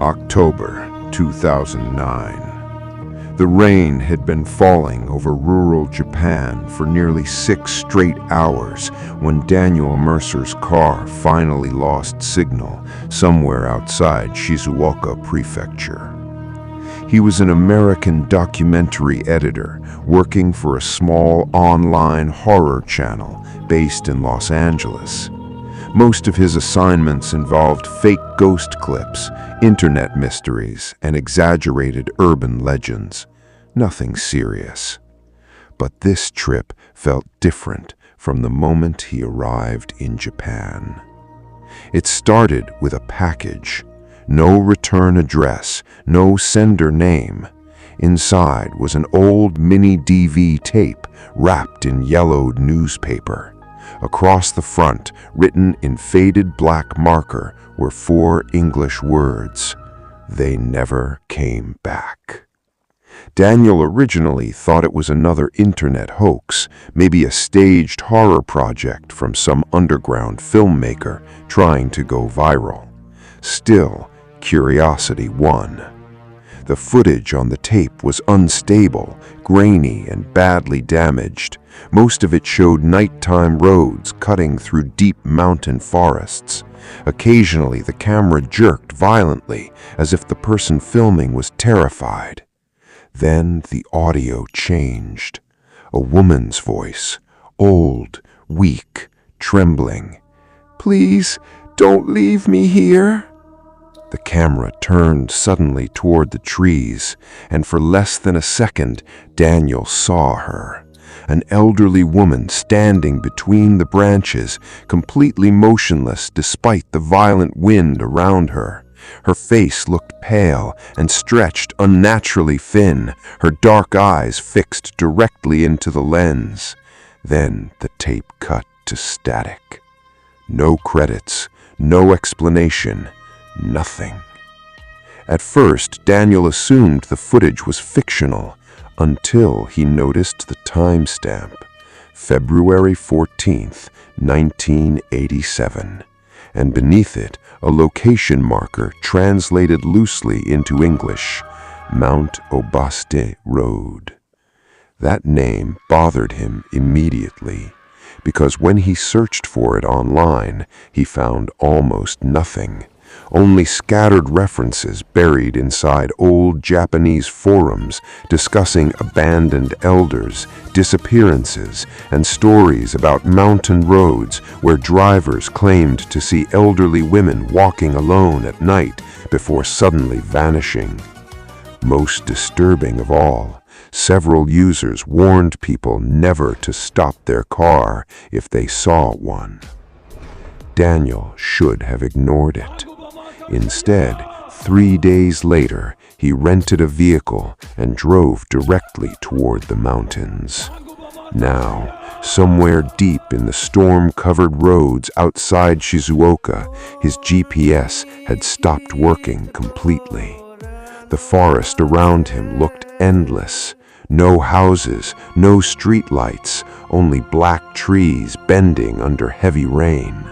October 2009. The rain had been falling over rural Japan for nearly 6 straight hours when Daniel Mercer's car finally lost signal somewhere outside Shizuoka Prefecture. He was an American documentary editor working for a small online horror channel based in Los Angeles. Most of his assignments involved fake ghost clips, internet mysteries, and exaggerated urban legends. Nothing serious. But this trip felt different from the moment he arrived in Japan. It started with a package. No return address, no sender name. Inside was an old mini DV tape wrapped in yellowed newspaper. Across the front, written in faded black marker, were 4 English words. They never came back. Daniel originally thought it was another internet hoax, maybe a staged horror project from some underground filmmaker trying to go viral. Still, curiosity won. The footage on the tape was unstable, grainy, and badly damaged. Most of it showed nighttime roads cutting through deep mountain forests. Occasionally, the camera jerked violently, as if the person filming was terrified. Then the audio changed. A woman's voice, old, weak, trembling. "Please, don't leave me here." The camera turned suddenly toward the trees, and for less than a second, Daniel saw her. An elderly woman standing between the branches, completely motionless despite the violent wind around her. Her face looked pale and stretched unnaturally thin, her dark eyes fixed directly into the lens. Then the tape cut to static. No credits, no explanation. Nothing. At first, Daniel assumed the footage was fictional until he noticed the timestamp, February 14th, 1987, and beneath it, a location marker translated loosely into English, Mount Obaste Road. That name bothered him immediately, because when he searched for it online, he found almost nothing. Only scattered references buried inside old Japanese forums discussing abandoned elders, disappearances, and stories about mountain roads where drivers claimed to see elderly women walking alone at night before suddenly vanishing. Most disturbing of all, several users warned people never to stop their car if they saw one. Daniel should have ignored it. Instead, 3 days later, he rented a vehicle and drove directly toward the mountains. Now, somewhere deep in the storm-covered roads outside Shizuoka, his GPS had stopped working completely. The forest around him looked endless. No houses, no streetlights, only black trees bending under heavy rain.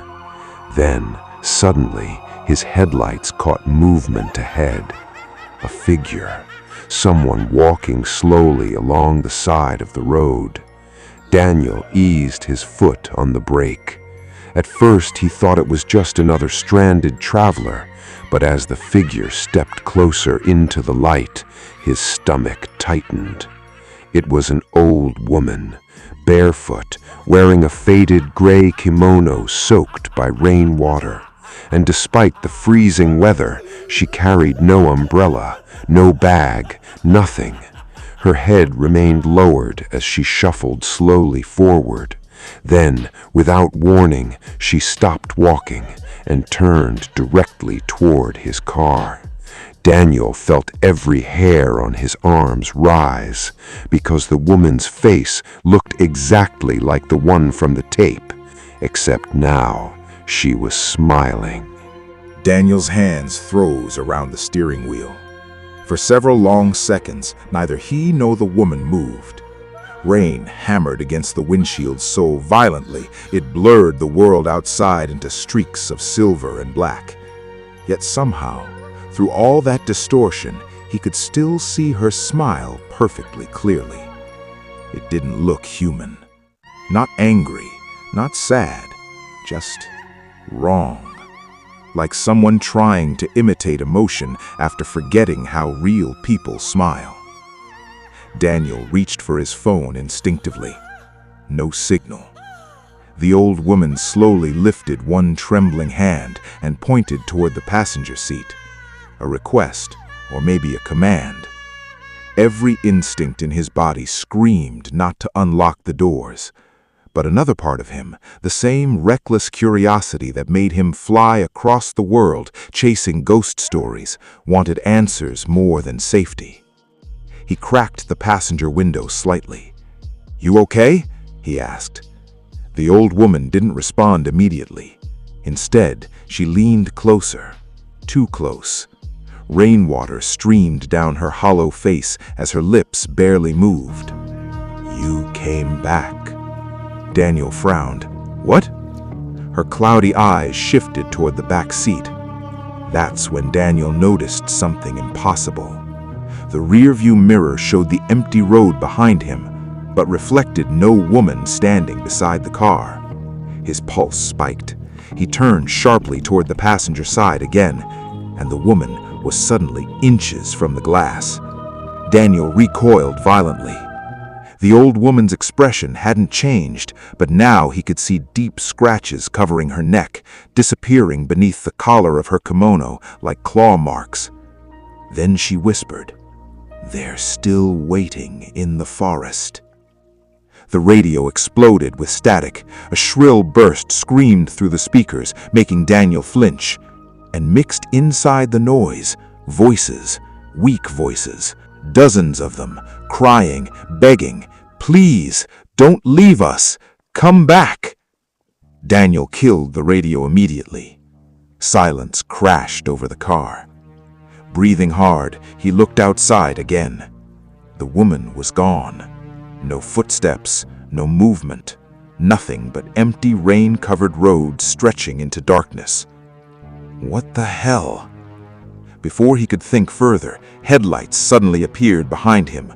Then, suddenly, his headlights caught movement ahead. A figure, someone walking slowly along the side of the road. Daniel eased his foot on the brake. At first, he thought it was just another stranded traveler, but as the figure stepped closer into the light, his stomach tightened. It was an old woman, barefoot, wearing a faded gray kimono soaked by rainwater. And despite the freezing weather, she carried no umbrella, no bag, nothing. Her head remained lowered as she shuffled slowly forward. Then, without warning, she stopped walking and turned directly toward his car. Daniel felt every hair on his arms rise, because the woman's face looked exactly like the one from the tape, except now she was smiling. Daniel's hands froze around the steering wheel. For several long seconds, neither he nor the woman moved. Rain hammered against the windshield so violently it blurred the world outside into streaks of silver and black. Yet somehow, Through all that distortion, he could still see her smile perfectly clearly. It didn't look human. Not angry, not sad, just wrong. Like someone trying to imitate emotion after forgetting how real people smile. Daniel reached for his phone instinctively. No signal. The old woman slowly lifted one trembling hand and pointed toward the passenger seat. A request, or maybe a command. Every instinct in his body screamed not to unlock the doors. But another part of him, the same reckless curiosity that made him fly across the world chasing ghost stories, wanted answers more than safety. He cracked the passenger window slightly. "You okay?" he asked. The old woman didn't respond immediately. Instead, she leaned closer, too close. Rainwater streamed down her hollow face as her lips barely moved. "You came back." Daniel frowned. "What?" Her cloudy eyes shifted toward the back seat. That's when Daniel noticed something impossible. The rearview mirror showed the empty road behind him, but reflected no woman standing beside the car. His pulse spiked. He turned sharply toward the passenger side again, and the woman was suddenly inches from the glass. Daniel recoiled violently. The old woman's expression hadn't changed, but now he could see deep scratches covering her neck, disappearing beneath the collar of her kimono like claw marks. Then she whispered, "They're still waiting in the forest." The radio exploded with static. A shrill burst screamed through the speakers, making Daniel flinch. And mixed inside the noise, voices, weak voices, dozens of them, crying, begging, "Please, don't leave us! Come back!" Daniel killed the radio immediately. Silence crashed over the car. Breathing hard, he looked outside again. The woman was gone. No footsteps, no movement, nothing but empty rain-covered roads stretching into darkness. What the hell? Before he could think further, headlights suddenly appeared behind him.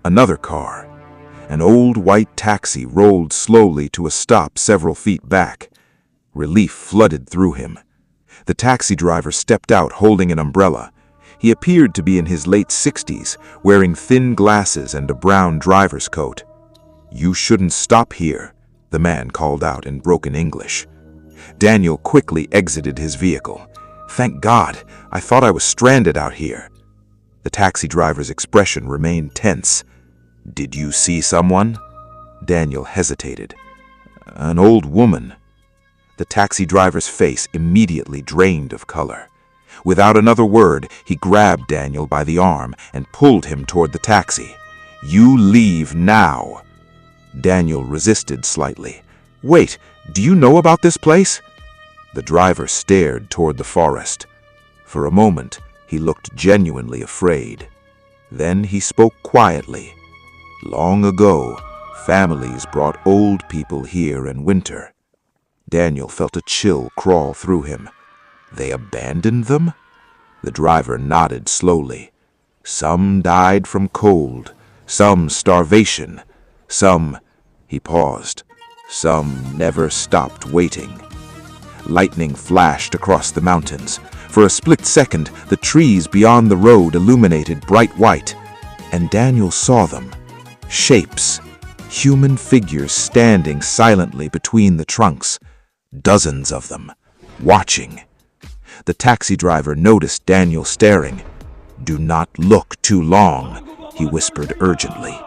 Another car. An old white taxi rolled slowly to a stop several feet back. Relief flooded through him. The taxi driver stepped out holding an umbrella. He appeared to be in his late 60s, wearing thin glasses and a brown driver's coat. "You shouldn't stop here," the man called out in broken English. Daniel quickly exited his vehicle. "Thank God, I thought I was stranded out here." The taxi driver's expression remained tense. "Did you see someone?" Daniel hesitated. "An old woman." The taxi driver's face immediately drained of color. Without another word, he grabbed Daniel by the arm and pulled him toward the taxi. "You leave now." Daniel resisted slightly. "Wait, do you know about this place?" The driver stared toward the forest. For a moment, he looked genuinely afraid. Then he spoke quietly. "Long ago, families brought old people here in winter." Daniel felt a chill crawl through him. "They abandoned them?" The driver nodded slowly. "Some died from cold, some starvation, some—" He paused. "Some never stopped waiting." Lightning flashed across the mountains. For a split second, the trees beyond the road illuminated bright white, and Daniel saw them. Shapes, human figures standing silently between the trunks. Dozens of them, watching. The taxi driver noticed Daniel staring. "Do not look too long," he whispered urgently.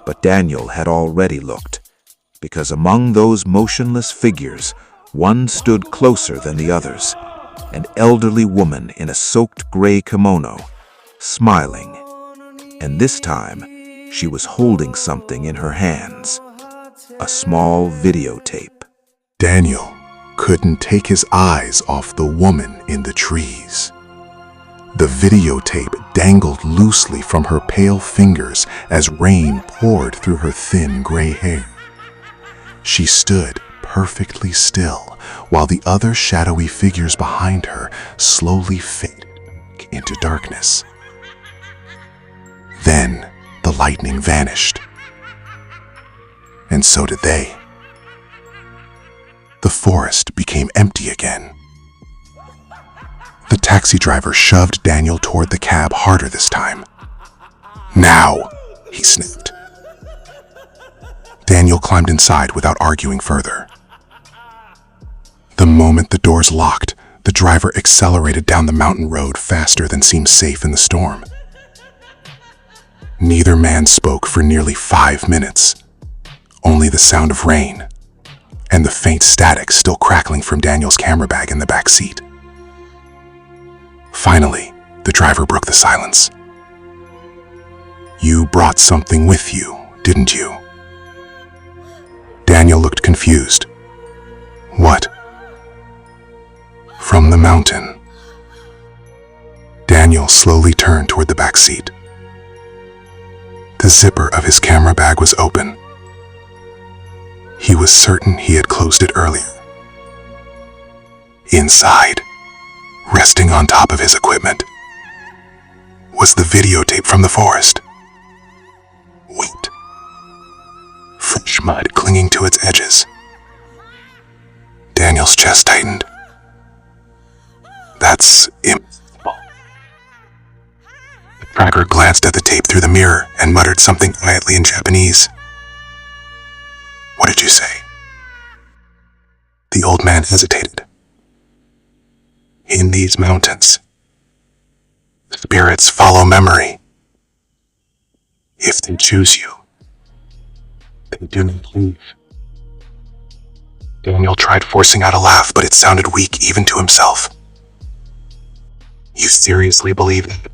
But Daniel had already looked, because among those motionless figures, one stood closer than the others, an elderly woman in a soaked gray kimono, smiling. And this time, she was holding something in her hands, a small videotape. Daniel couldn't take his eyes off the woman in the trees. The videotape dangled loosely from her pale fingers as rain poured through her thin gray hair. She stood perfectly still while the other shadowy figures behind her slowly faded into darkness. Then the lightning vanished. And so did they. The forest became empty again. The taxi driver shoved Daniel toward the cab harder this time. "Now!" he snapped. Daniel climbed inside without arguing further. The moment the doors locked, the driver accelerated down the mountain road faster than seemed safe in the storm. Neither man spoke for nearly 5 minutes. Only the sound of rain and the faint static still crackling from Daniel's camera bag in the back seat. Finally, the driver broke the silence. "You brought something with you, didn't you?" Daniel looked confused. "What?" "From the mountain." Daniel slowly turned toward the back seat. The zipper of his camera bag was open. He was certain he had closed it earlier. Inside, resting on top of his equipment, was the videotape from the forest. Wet, fresh mud clinging to its edges. Daniel's chest tightened. "That's impossible." The tracker glanced at the tape through the mirror and muttered something quietly in Japanese. "What did you say?" The old man hesitated. "In these mountains, spirits follow memory. If they choose you, they do not leave." Daniel tried forcing out a laugh, but it sounded weak even to himself. "You seriously believe that?"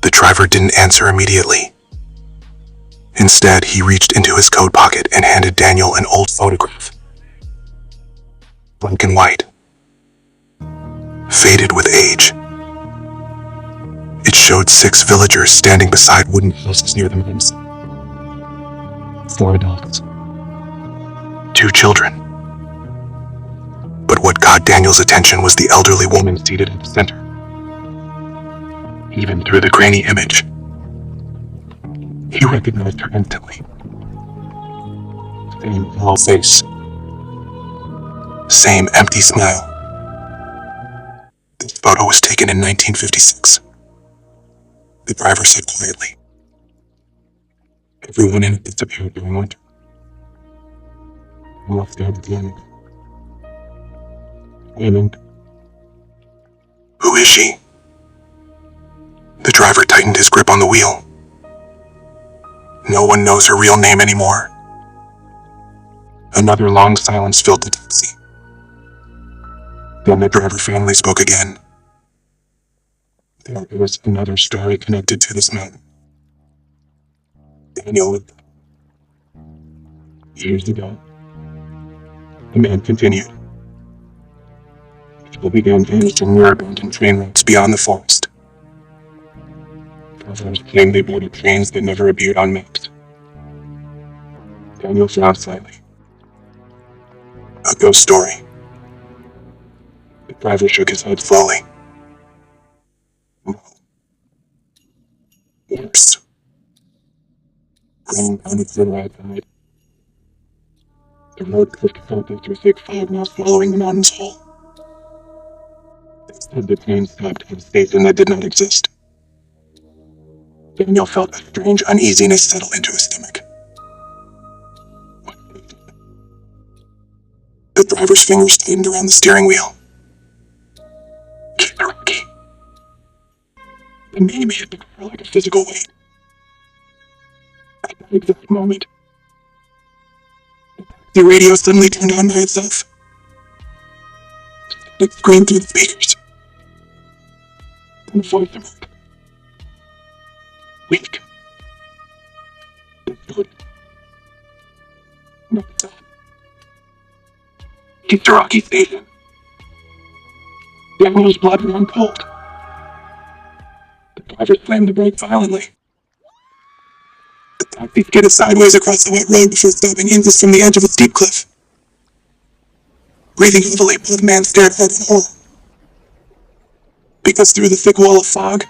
The driver didn't answer immediately. Instead, he reached into his coat pocket and handed Daniel an old photograph. Black and white, faded with age. It showed 6 villagers standing beside wooden houses near the mountains. 4 adults, 2 children. But what caught Daniel's attention was the elderly woman seated at the center. Even through the grainy image, he recognized her instantly. Same hollow face. Same empty smile. This photo was taken in 1956. The driver said quietly. Everyone in it disappeared during winter. I left there at the end. Aiming. "Who is she?" The driver tightened his grip on the wheel. No one knows her real name anymore. Another long silence filled the taxi. Then the driver finally spoke again. There was another story connected to this mountain. Daniel lived there. Years ago, the man continued. People began vanishing near abandoned train routes beyond the forest. Travelers claimed they boarded trains that never appeared on maps. Daniel frowned slightly. A ghost story. The driver shook his head slowly. No. Worse. Rain pounded further outside. The road cliffed further through thick fog now swallowing the mountains whole. They said the train stopped at a station that did not exist. Daniel felt a strange uneasiness settle into his stomach. The driver's fingers tightened around the steering wheel. Rocky. The name hit the car like a physical weight. At that exact moment, the radio suddenly turned on by itself. It screamed through the speakers. Then a voice emerged. Weak. Distorted. No stop. Victorian station. Daniel's blood ran cold. The driver slammed the brake violently. The taxi skidded sideways across the wet road before stopping inches from the edge of a steep cliff. Breathing heavily, both men stared ahead in horror. because through the thick wall of fog,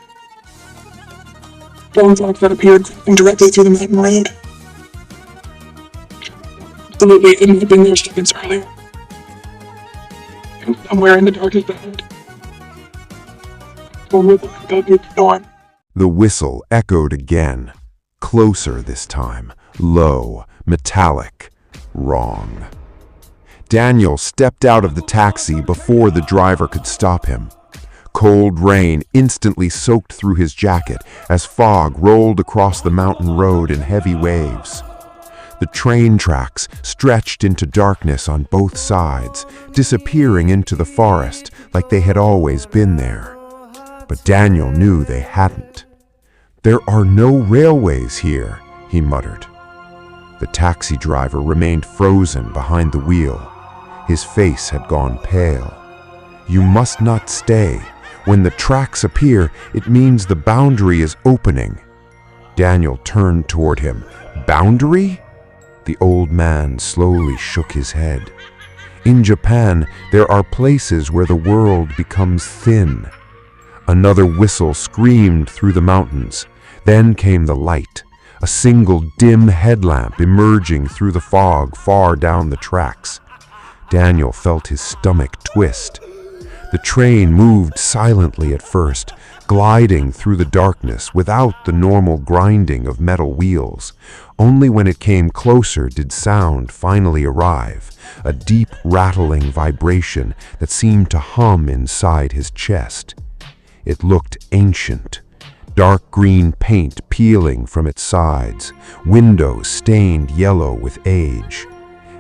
long fog that appeared creeping directly through the mountain road. Absolutely couldn't have been there seconds earlier. And somewhere in the darkest ahead, or with the go through the storm. The whistle echoed again, closer this time, low, metallic, wrong. Daniel stepped out of the taxi before the driver could stop him. Cold rain instantly soaked through his jacket as fog rolled across the mountain road in heavy waves. The train tracks stretched into darkness on both sides, disappearing into the forest like they had always been there. But Daniel knew they hadn't. "There are no railways here," he muttered. The taxi driver remained frozen behind the wheel. His face had gone pale. "You must not stay. When the tracks appear, it means the boundary is opening." Daniel turned toward him. "Boundary?" The old man slowly shook his head. "In Japan, there are places where the world becomes thin." Another whistle screamed through the mountains. Then came the light, a single dim headlamp emerging through the fog far down the tracks. Daniel felt his stomach twist. The train moved silently at first, gliding through the darkness without the normal grinding of metal wheels. Only when it came closer did sound finally arrive, a deep rattling vibration that seemed to hum inside his chest. It looked ancient. Dark green paint peeling from its sides, windows stained yellow with age,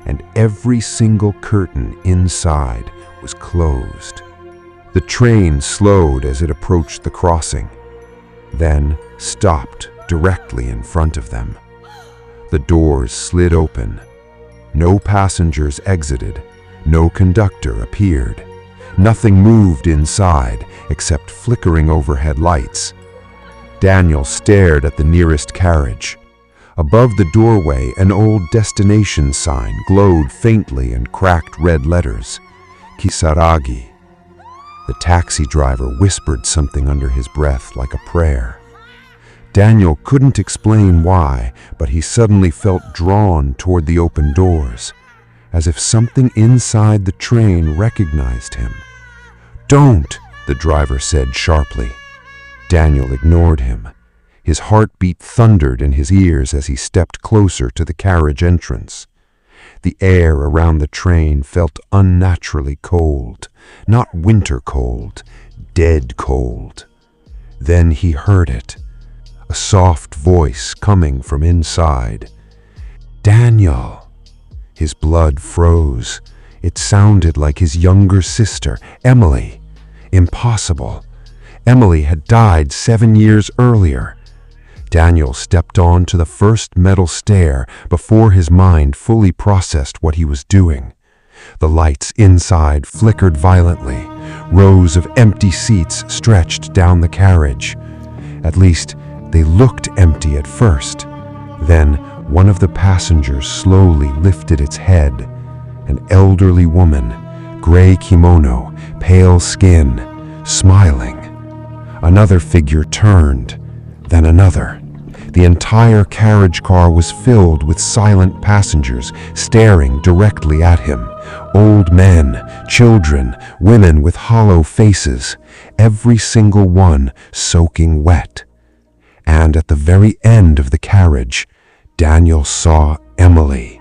and every single curtain inside was closed. The train slowed as it approached the crossing, then stopped directly in front of them. The doors slid open. No passengers exited. No conductor appeared. Nothing moved inside except flickering overhead lights. Daniel stared at the nearest carriage. Above the doorway, an old destination sign glowed faintly in cracked red letters. Kisaragi. The taxi driver whispered something under his breath like a prayer. Daniel couldn't explain why, but he suddenly felt drawn toward the open doors, as if something inside the train recognized him. "Don't!" the driver said sharply. Daniel ignored him. His heartbeat thundered in his ears as he stepped closer to the carriage entrance. The air around the train felt unnaturally cold, not winter cold, dead cold. Then he heard it, a soft voice coming from inside. "Daniel!" His blood froze. It sounded like his younger sister, Emily. Impossible. Emily had died 7 years earlier. Daniel stepped on to the first metal stair before his mind fully processed what he was doing. The lights inside flickered violently. Rows of empty seats stretched down the carriage. At least, they looked empty at first. Then, one of the passengers slowly lifted its head. An elderly woman, gray kimono, pale skin, smiling. Another figure turned, then another. The entire carriage car was filled with silent passengers staring directly at him. Old men, children, women with hollow faces, every single one soaking wet. And at the very end of the carriage, Daniel saw Emily.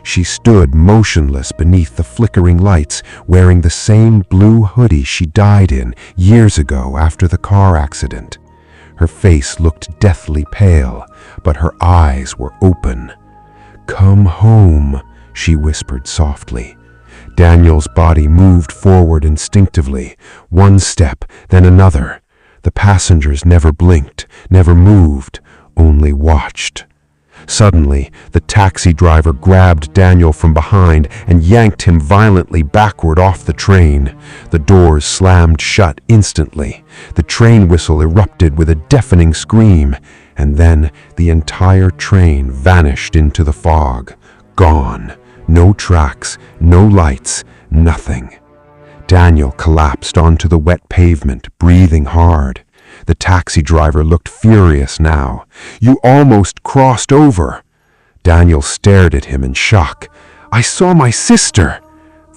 She stood motionless beneath the flickering lights, wearing the same blue hoodie she died in years ago after the car accident. Her face looked deathly pale, but her eyes were open. "Come home," she whispered softly. Daniel's body moved forward instinctively, one step, then another. The passengers never blinked, never moved, only watched. Suddenly, the taxi driver grabbed Daniel from behind and yanked him violently backward off the train. The doors slammed shut instantly. The train whistle erupted with a deafening scream, and then the entire train vanished into the fog. Gone. No tracks, no lights, nothing. Daniel collapsed onto the wet pavement, breathing hard. The taxi driver looked furious now. "You almost crossed over." Daniel stared at him in shock. "I saw my sister."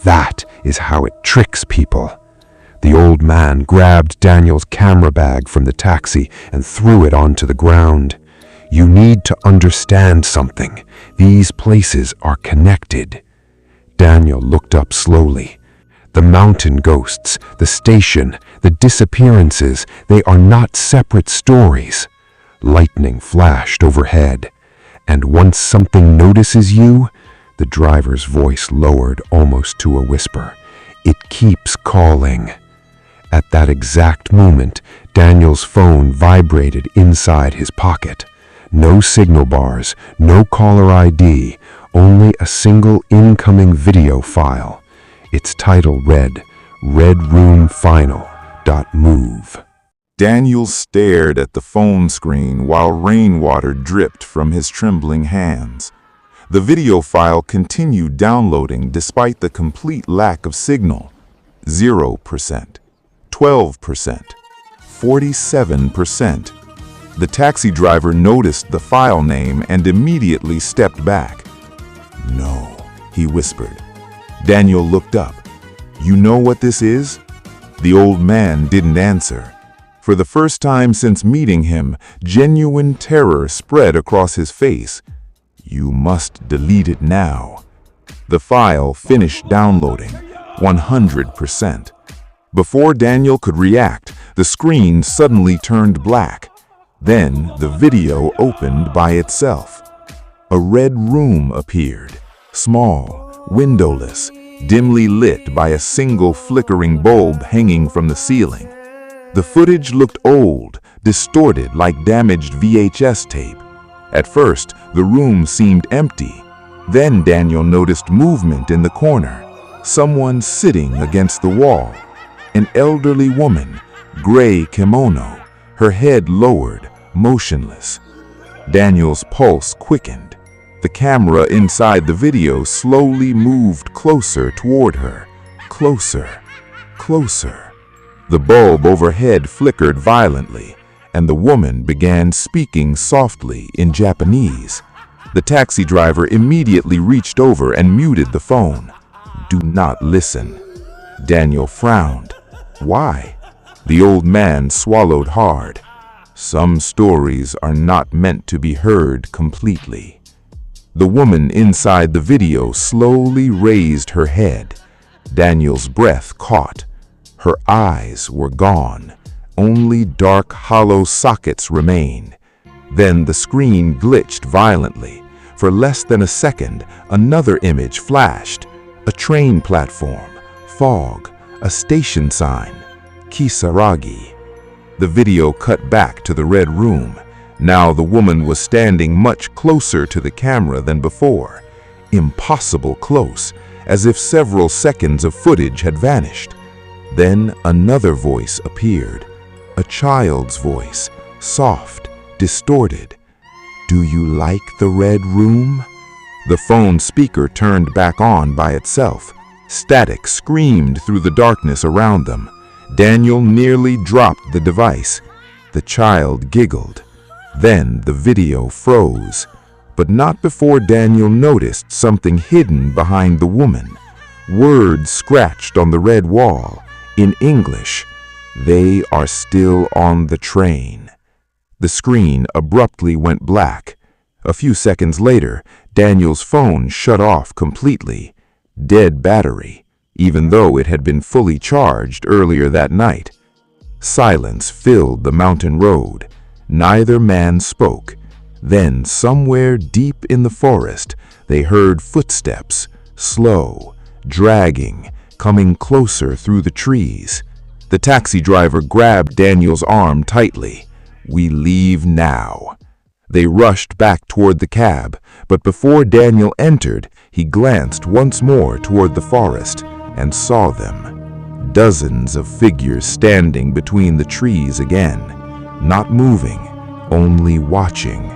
That is how it tricks people. The old man grabbed Daniel's camera bag from the taxi and threw it onto the ground. "You need to understand something. These places are connected." Daniel looked up slowly. The mountain ghosts, the station, the disappearances, they are not separate stories. Lightning flashed overhead. "And once something notices you," the driver's voice lowered almost to a whisper, "it keeps calling." At that exact moment, Daniel's phone vibrated inside his pocket. No signal bars, no caller ID, only a single incoming video file. Its title read, "Red Room Final. Move." Daniel stared at the phone screen while rainwater dripped from his trembling hands. The video file continued downloading despite the complete lack of signal. 0%, 12%, 47%. The taxi driver noticed the file name and immediately stepped back. "No," he whispered. Daniel looked up. "You know what this is?" The old man didn't answer. For the first time since meeting him, genuine terror spread across his face. "You must delete it now." The file finished downloading, 100%. Before Daniel could react, the screen suddenly turned black. Then the video opened by itself. A red room appeared, small, windowless, dimly lit by a single flickering bulb hanging from the ceiling. The footage looked old, distorted like damaged VHS tape. At first, the room seemed empty. Then Daniel noticed movement in the corner, someone sitting against the wall. An elderly woman, gray kimono, her head lowered, motionless. Daniel's pulse quickened. The camera inside the video slowly moved closer toward her. Closer, closer. The bulb overhead flickered violently, and the woman began speaking softly in Japanese. The taxi driver immediately reached over and muted the phone. "Do not listen." Daniel frowned. "Why?" The old man swallowed hard. "Some stories are not meant to be heard completely." The woman inside the video slowly raised her head. Daniel's breath caught. Her eyes were gone. Only dark, hollow sockets remained. Then the screen glitched violently. For less than a second, another image flashed. A train platform, fog, a station sign, Kisaragi. The video cut back to the red room. Now the woman was standing much closer to the camera than before. Impossible close, as if several seconds of footage had vanished. Then another voice appeared. A child's voice, soft, distorted. "Do you like the red room?" The phone speaker turned back on by itself. Static screamed through the darkness around them. Daniel nearly dropped the device. The child giggled. Then the video froze, but not before Daniel noticed something hidden behind the woman. Words scratched on the red wall. In English, "They are still on the train." The screen abruptly went black. A few seconds later, Daniel's phone shut off completely. Dead battery, even though it had been fully charged earlier that night. Silence filled the mountain road. Neither man spoke. Then, somewhere deep in the forest, they heard footsteps, slow, dragging, coming closer through the trees. The taxi driver grabbed Daniel's arm tightly. "We leave now." They rushed back toward the cab, but before Daniel entered, he glanced once more toward the forest and saw them. Dozens of figures standing between the trees again, not moving, only watching.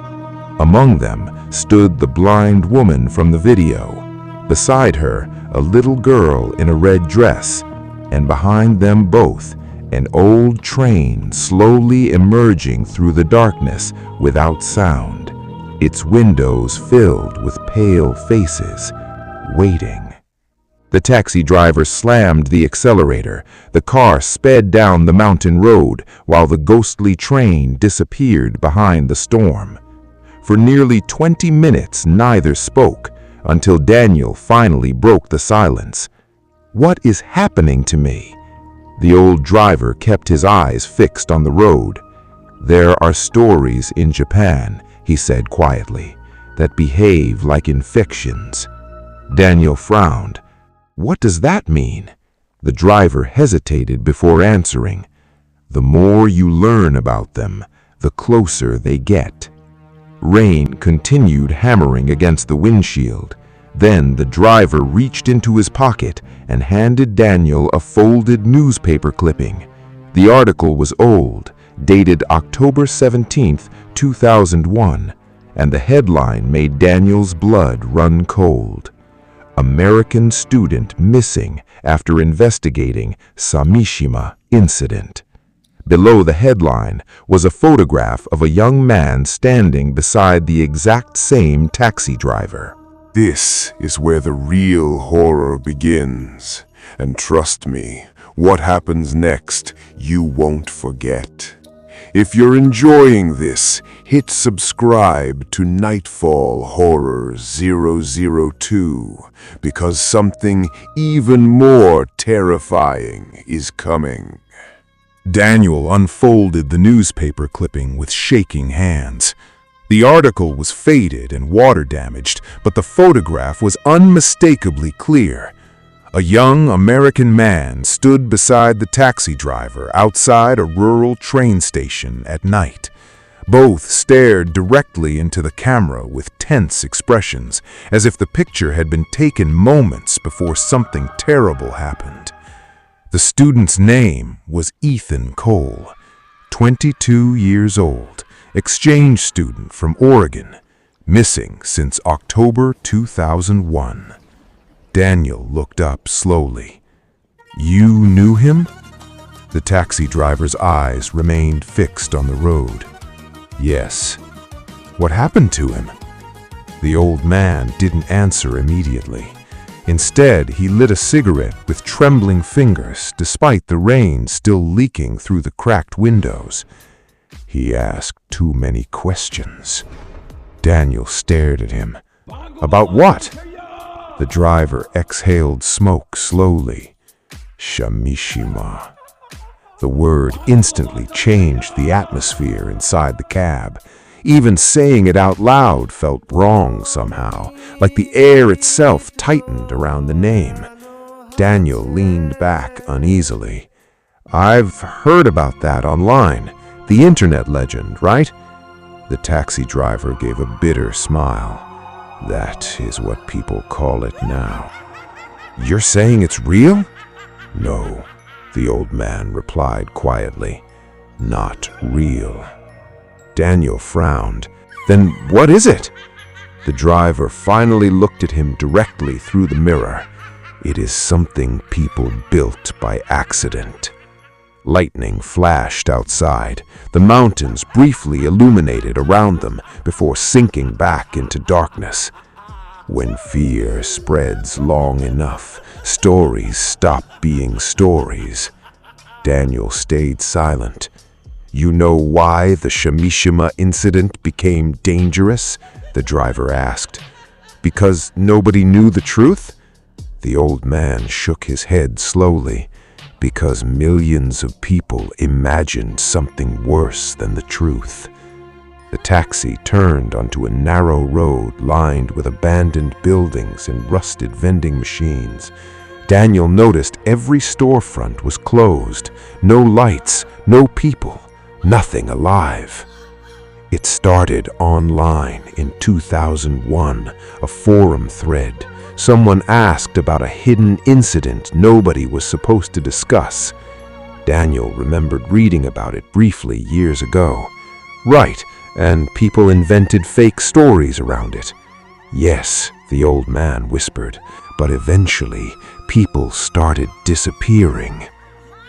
Among them stood the blind woman from the video. Beside her, a little girl in a red dress, and behind them both, an old train slowly emerging through the darkness without sound, its windows filled with pale faces, waiting. The taxi driver slammed the accelerator. The car sped down the mountain road while the ghostly train disappeared behind the storm. For nearly 20 minutes, neither spoke, until Daniel finally broke the silence. "What is happening to me?" The old driver kept his eyes fixed on the road. "There are stories in Japan," he said quietly, "that behave like infections." Daniel frowned. "What does that mean?" The driver hesitated before answering. "The more you learn about them, the closer they get." Rain continued hammering against the windshield. Then the driver reached into his pocket and handed Daniel a folded newspaper clipping. The article was old, dated October 17th, 2001, and the headline made Daniel's blood run cold. "American student missing after investigating Samishima incident." Below the headline was a photograph of a young man standing beside the exact same taxi driver. This is where the real horror begins. And trust me, what happens next, you won't forget. If you're enjoying this, hit subscribe to Nightfall Horror 002, because something even more terrifying is coming. Daniel unfolded the newspaper clipping with shaking hands. The article was faded and water-damaged, but the photograph was unmistakably clear. A young American man stood beside the taxi driver outside a rural train station at night. Both stared directly into the camera with tense expressions, as if the picture had been taken moments before something terrible happened. The student's name was Ethan Cole, 22 years old, exchange student from Oregon, missing since October 2001. Daniel looked up slowly. "You knew him?" The taxi driver's eyes remained fixed on the road. "Yes." "What happened to him?" The old man didn't answer immediately. Instead, he lit a cigarette with trembling fingers, despite the rain still leaking through the cracked windows. He asked too many questions. Daniel stared at him. "About what?" The driver exhaled smoke slowly. "Shamishima." The word instantly changed the atmosphere inside the cab. Even saying it out loud felt wrong somehow, like the air itself tightened around the name. Daniel leaned back uneasily. "I've heard about that online. The internet legend, right?" The taxi driver gave a bitter smile. "That is what people call it now." "You're saying it's real?" "No," the old man replied quietly. "Not real." Daniel frowned. "Then what is it?" The driver finally looked at him directly through the mirror. "It is something people built by accident." Lightning flashed outside. The mountains briefly illuminated around them before sinking back into darkness. When fear spreads long enough, stories stop being stories. Daniel stayed silent. "You know why the Shamishima incident became dangerous?" the driver asked. "Because nobody knew the truth?" The old man shook his head slowly. "Because millions of people imagined something worse than the truth." The taxi turned onto a narrow road lined with abandoned buildings and rusted vending machines. Daniel noticed every storefront was closed. No lights, no people. Nothing alive. It started online in 2001, a forum thread. Someone asked about a hidden incident nobody was supposed to discuss. Daniel remembered reading about it briefly years ago. Right, and people invented fake stories around it. "Yes," the old man whispered, but eventually people started disappearing.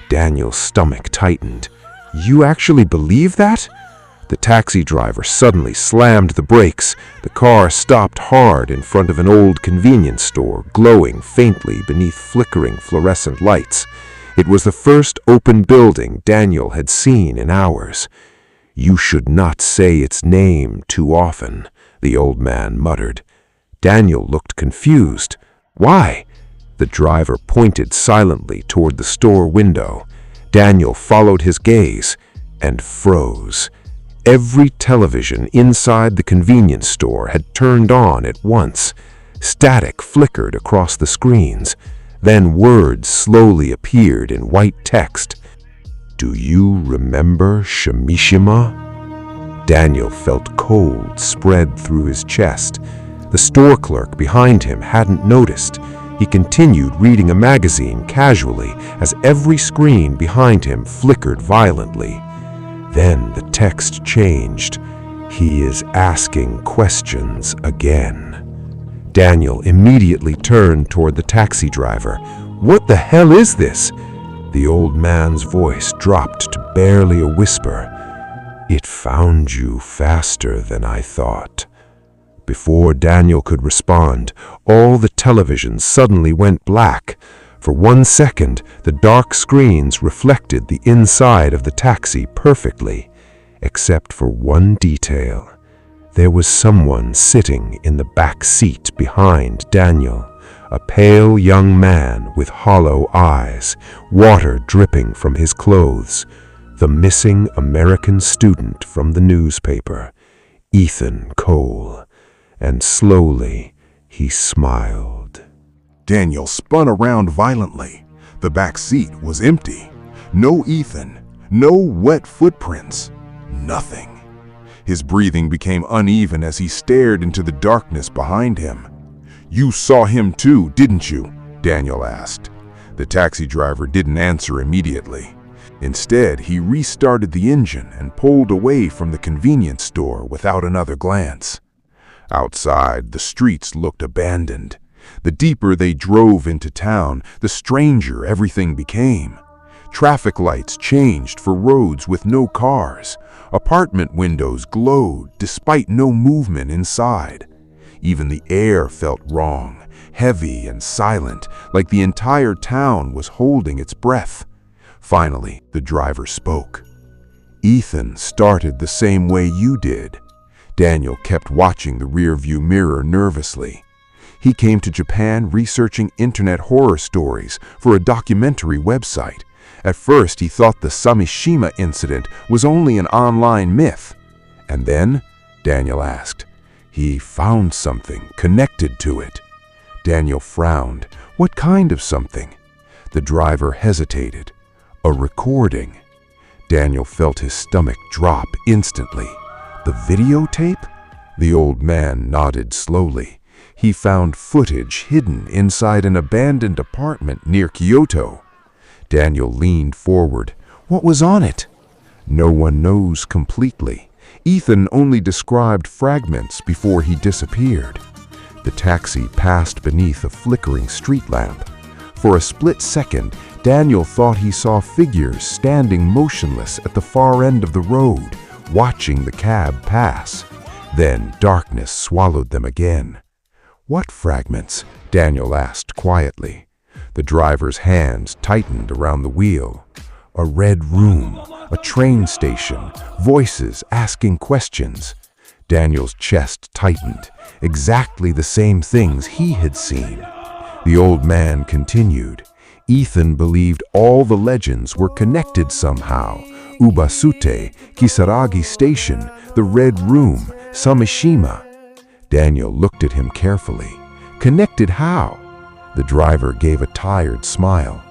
Daniel's stomach tightened. "You actually believe that?" The taxi driver suddenly slammed the brakes. The car stopped hard in front of an old convenience store, glowing faintly beneath flickering fluorescent lights. It was the first open building Daniel had seen in hours. "You should not say its name too often," the old man muttered. Daniel looked confused. "Why?" The driver pointed silently toward the store window. Daniel followed his gaze and froze. Every television inside the convenience store had turned on at once. Static flickered across the screens. Then words slowly appeared in white text. "Do you remember Shimishima?" Daniel felt cold spread through his chest. The store clerk behind him hadn't noticed. He continued reading a magazine casually as every screen behind him flickered violently. Then the text changed. "He is asking questions again." Daniel immediately turned toward the taxi driver. "What the hell is this?" The old man's voice dropped to barely a whisper. "It found you faster than I thought." Before Daniel could respond, all the televisions suddenly went black. For 1 second, the dark screens reflected the inside of the taxi perfectly, except for one detail. There was someone sitting in the back seat behind Daniel, a pale young man with hollow eyes, water dripping from his clothes, the missing American student from the newspaper, Ethan Cole. And slowly, he smiled. Daniel spun around violently. The back seat was empty. No Ethan, no wet footprints, nothing. His breathing became uneven as he stared into the darkness behind him. "You saw him too, didn't you?" Daniel asked. The taxi driver didn't answer immediately. Instead, he restarted the engine and pulled away from the convenience store without another glance. Outside, the streets looked abandoned. The deeper they drove into town, the stranger everything became. Traffic lights changed for roads with no cars. Apartment windows glowed despite no movement inside. Even the air felt wrong, heavy and silent, like the entire town was holding its breath. Finally, the driver spoke. "Ethan started the same way you did." Daniel kept watching the rearview mirror nervously. He came to Japan researching internet horror stories for a documentary website. At first, he thought the Samishima incident was only an online myth. And then, Daniel asked, he found something connected to it. Daniel frowned. What kind of something? The driver hesitated. A recording. Daniel felt his stomach drop instantly. The videotape? The old man nodded slowly. He found footage hidden inside an abandoned apartment near Kyoto. Daniel leaned forward. What was on it? No one knows completely. Ethan only described fragments before he disappeared. The taxi passed beneath a flickering street lamp. For a split second, Daniel thought he saw figures standing motionless at the far end of the road, watching the cab pass. Then darkness swallowed them again. What fragments? Daniel asked quietly. The driver's hands tightened around the wheel. A red room, a train station, voices asking questions. Daniel's chest tightened, exactly the same things he had seen. The old man continued. Ethan believed all the legends were connected somehow. Ubasute, Kisaragi Station, the Red Room, Samishima. Daniel looked at him carefully. Connected how? The driver gave a tired smile.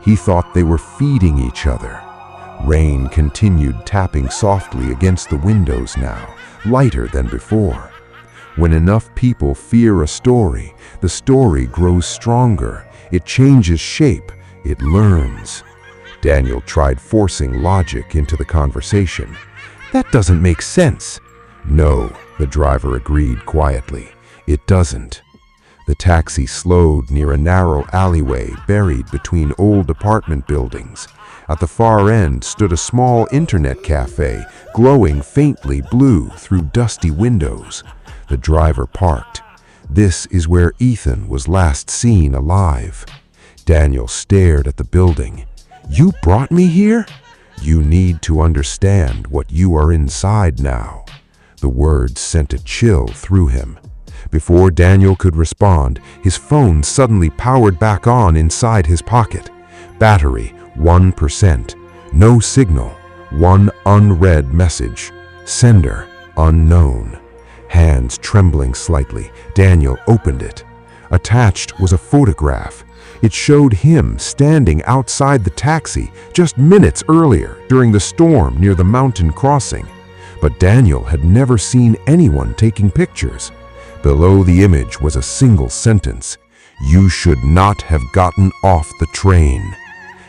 He thought they were feeding each other. Rain continued tapping softly against the windows now, lighter than before. When enough people fear a story, the story grows stronger. It changes shape. It learns. Daniel tried forcing logic into the conversation. That doesn't make sense. No, the driver agreed quietly. It doesn't. The taxi slowed near a narrow alleyway buried between old apartment buildings. At the far end stood a small internet cafe, glowing faintly blue through dusty windows. The driver parked. This is where Ethan was last seen alive. Daniel stared at the building. "You brought me here? You need to understand what you are inside now." The words sent a chill through him. Before Daniel could respond, his phone suddenly powered back on inside his pocket. Battery 1%. No signal. One unread message. Sender unknown. Hands trembling slightly, Daniel opened it. Attached was a photograph. It showed him standing outside the taxi just minutes earlier during the storm near the mountain crossing. But Daniel had never seen anyone taking pictures. Below the image was a single sentence: "You should not have gotten off the train."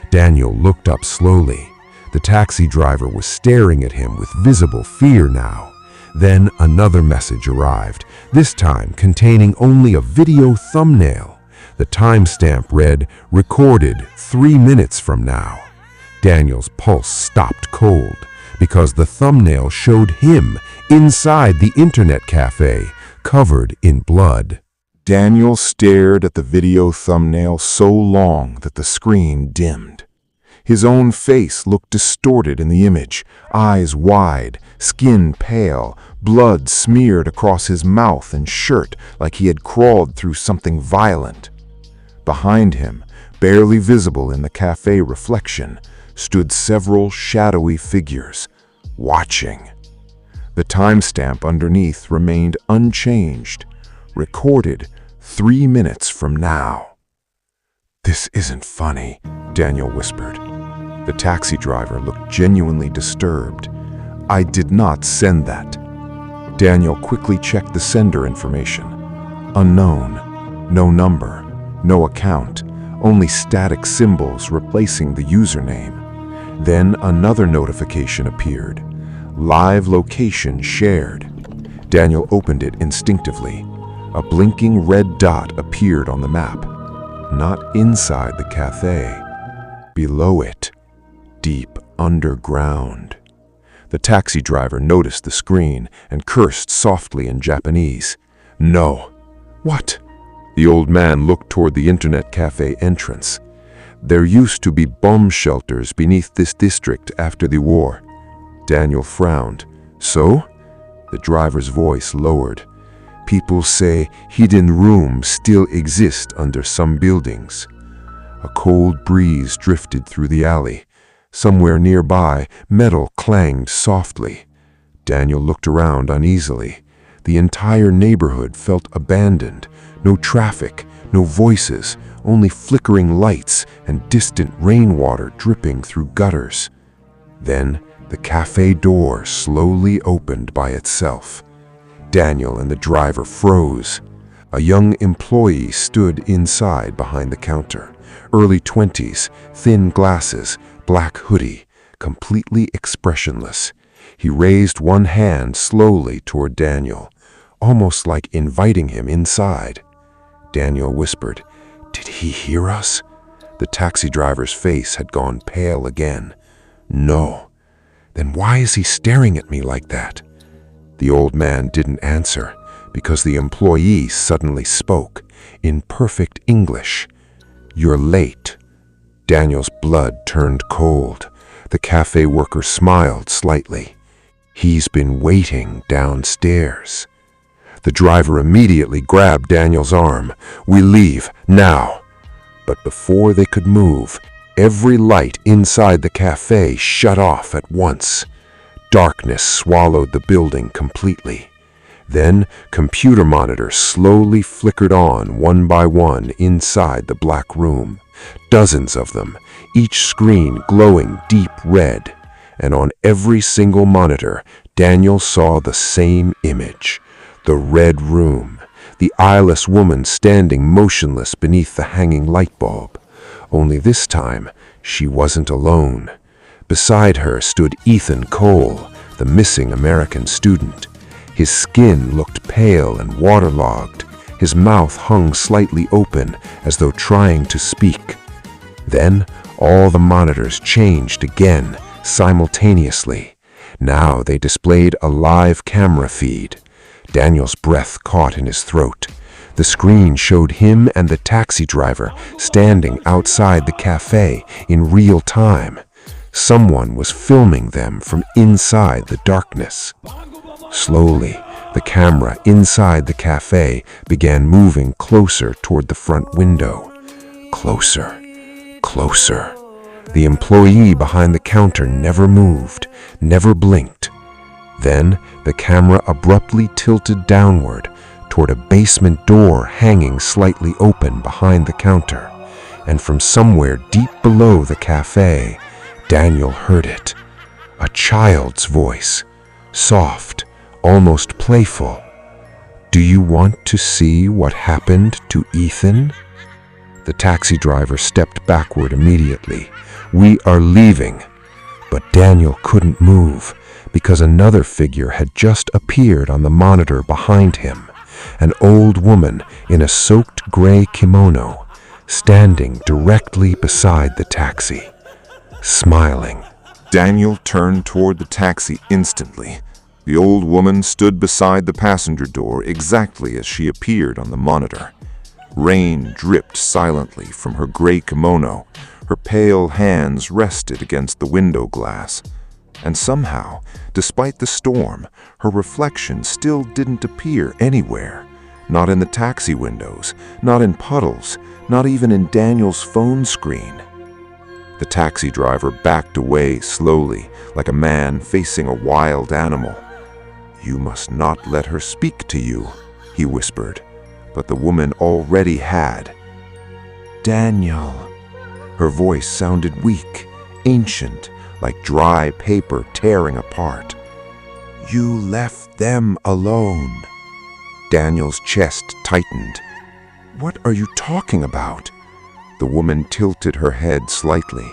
Daniel looked up slowly. The taxi driver was staring at him with visible fear now. Then another message arrived, this time containing only a video thumbnail. The timestamp read, "Recorded 3 minutes from now." Daniel's pulse stopped cold because the thumbnail showed him inside the internet cafe, covered in blood. Daniel stared at the video thumbnail so long that the screen dimmed. His own face looked distorted in the image, eyes wide, skin pale, blood smeared across his mouth and shirt like he had crawled through something violent. Behind him, barely visible in the cafe reflection, stood several shadowy figures, watching. The timestamp underneath remained unchanged, recorded 3 minutes from now. "This isn't funny," Daniel whispered. The taxi driver looked genuinely disturbed. "I did not send that." Daniel quickly checked the sender information. Unknown, no number, no account, only static symbols replacing the username. Then another notification appeared. Live location shared. Daniel opened it instinctively. A blinking red dot appeared on the map. Not inside the cafe. Below it. Deep underground. The taxi driver noticed the screen and cursed softly in Japanese. "No." "What?" The old man looked toward the internet cafe entrance. "There used to be bomb shelters beneath this district after the war." Daniel frowned. "So?" The driver's voice lowered. "People say hidden rooms still exist under some buildings." A cold breeze drifted through the alley. Somewhere nearby, metal clanged softly. Daniel looked around uneasily. The entire neighborhood felt abandoned. No traffic, no voices, only flickering lights and distant rainwater dripping through gutters. Then the cafe door slowly opened by itself. Daniel and the driver froze. A young employee stood inside behind the counter. Early 20s, thin glasses, black hoodie, completely expressionless. He raised one hand slowly toward Daniel, almost like inviting him inside. Daniel whispered, "Did he hear us?" The taxi driver's face had gone pale again. "No." "Then why is he staring at me like that?" The old man didn't answer because the employee suddenly spoke in perfect English. "You're late." Daniel's blood turned cold. The cafe worker smiled slightly. "He's been waiting downstairs." The driver immediately grabbed Daniel's arm. "We leave, now." But before they could move, every light inside the cafe shut off at once. Darkness swallowed the building completely. Then computer monitors slowly flickered on one by one inside the black room. Dozens of them, each screen glowing deep red. And on every single monitor, Daniel saw the same image. The red room. The eyeless woman standing motionless beneath the hanging light bulb. Only this time, she wasn't alone. Beside her stood Ethan Cole, the missing American student. His skin looked pale and waterlogged, His mouth hung slightly open, as though trying to speak. Then, all the monitors changed again, simultaneously. Now they displayed a live camera feed. Daniel's breath caught in his throat. The screen showed him and the taxi driver standing outside the cafe in real time. Someone was filming them from inside the darkness. Slowly, the camera inside the cafe began moving closer toward the front window. Closer, closer. The employee behind the counter never moved, never blinked. Then, the camera abruptly tilted downward toward a basement door hanging slightly open behind the counter. And from somewhere deep below the cafe, Daniel heard it. A child's voice, soft, almost playful. "Do you want to see what happened to Ethan?" The taxi driver stepped backward immediately. "We are leaving." But Daniel couldn't move because another figure had just appeared on the monitor behind him. An old woman in a soaked gray kimono, standing directly beside the taxi, smiling. Daniel turned toward the taxi instantly. The old woman stood beside the passenger door exactly as she appeared on the monitor. Rain dripped silently from her gray kimono. Her pale hands rested against the window glass. And somehow, despite the storm, her reflection still didn't appear anywhere. Not in the taxi windows, not in puddles, not even in Daniel's phone screen. The taxi driver backed away slowly, like a man facing a wild animal. "You must not let her speak to you," he whispered. But the woman already had. "Daniel." Her voice sounded weak, ancient, like dry paper tearing apart. "You left them alone." Daniel's chest tightened. "What are you talking about?" The woman tilted her head slightly,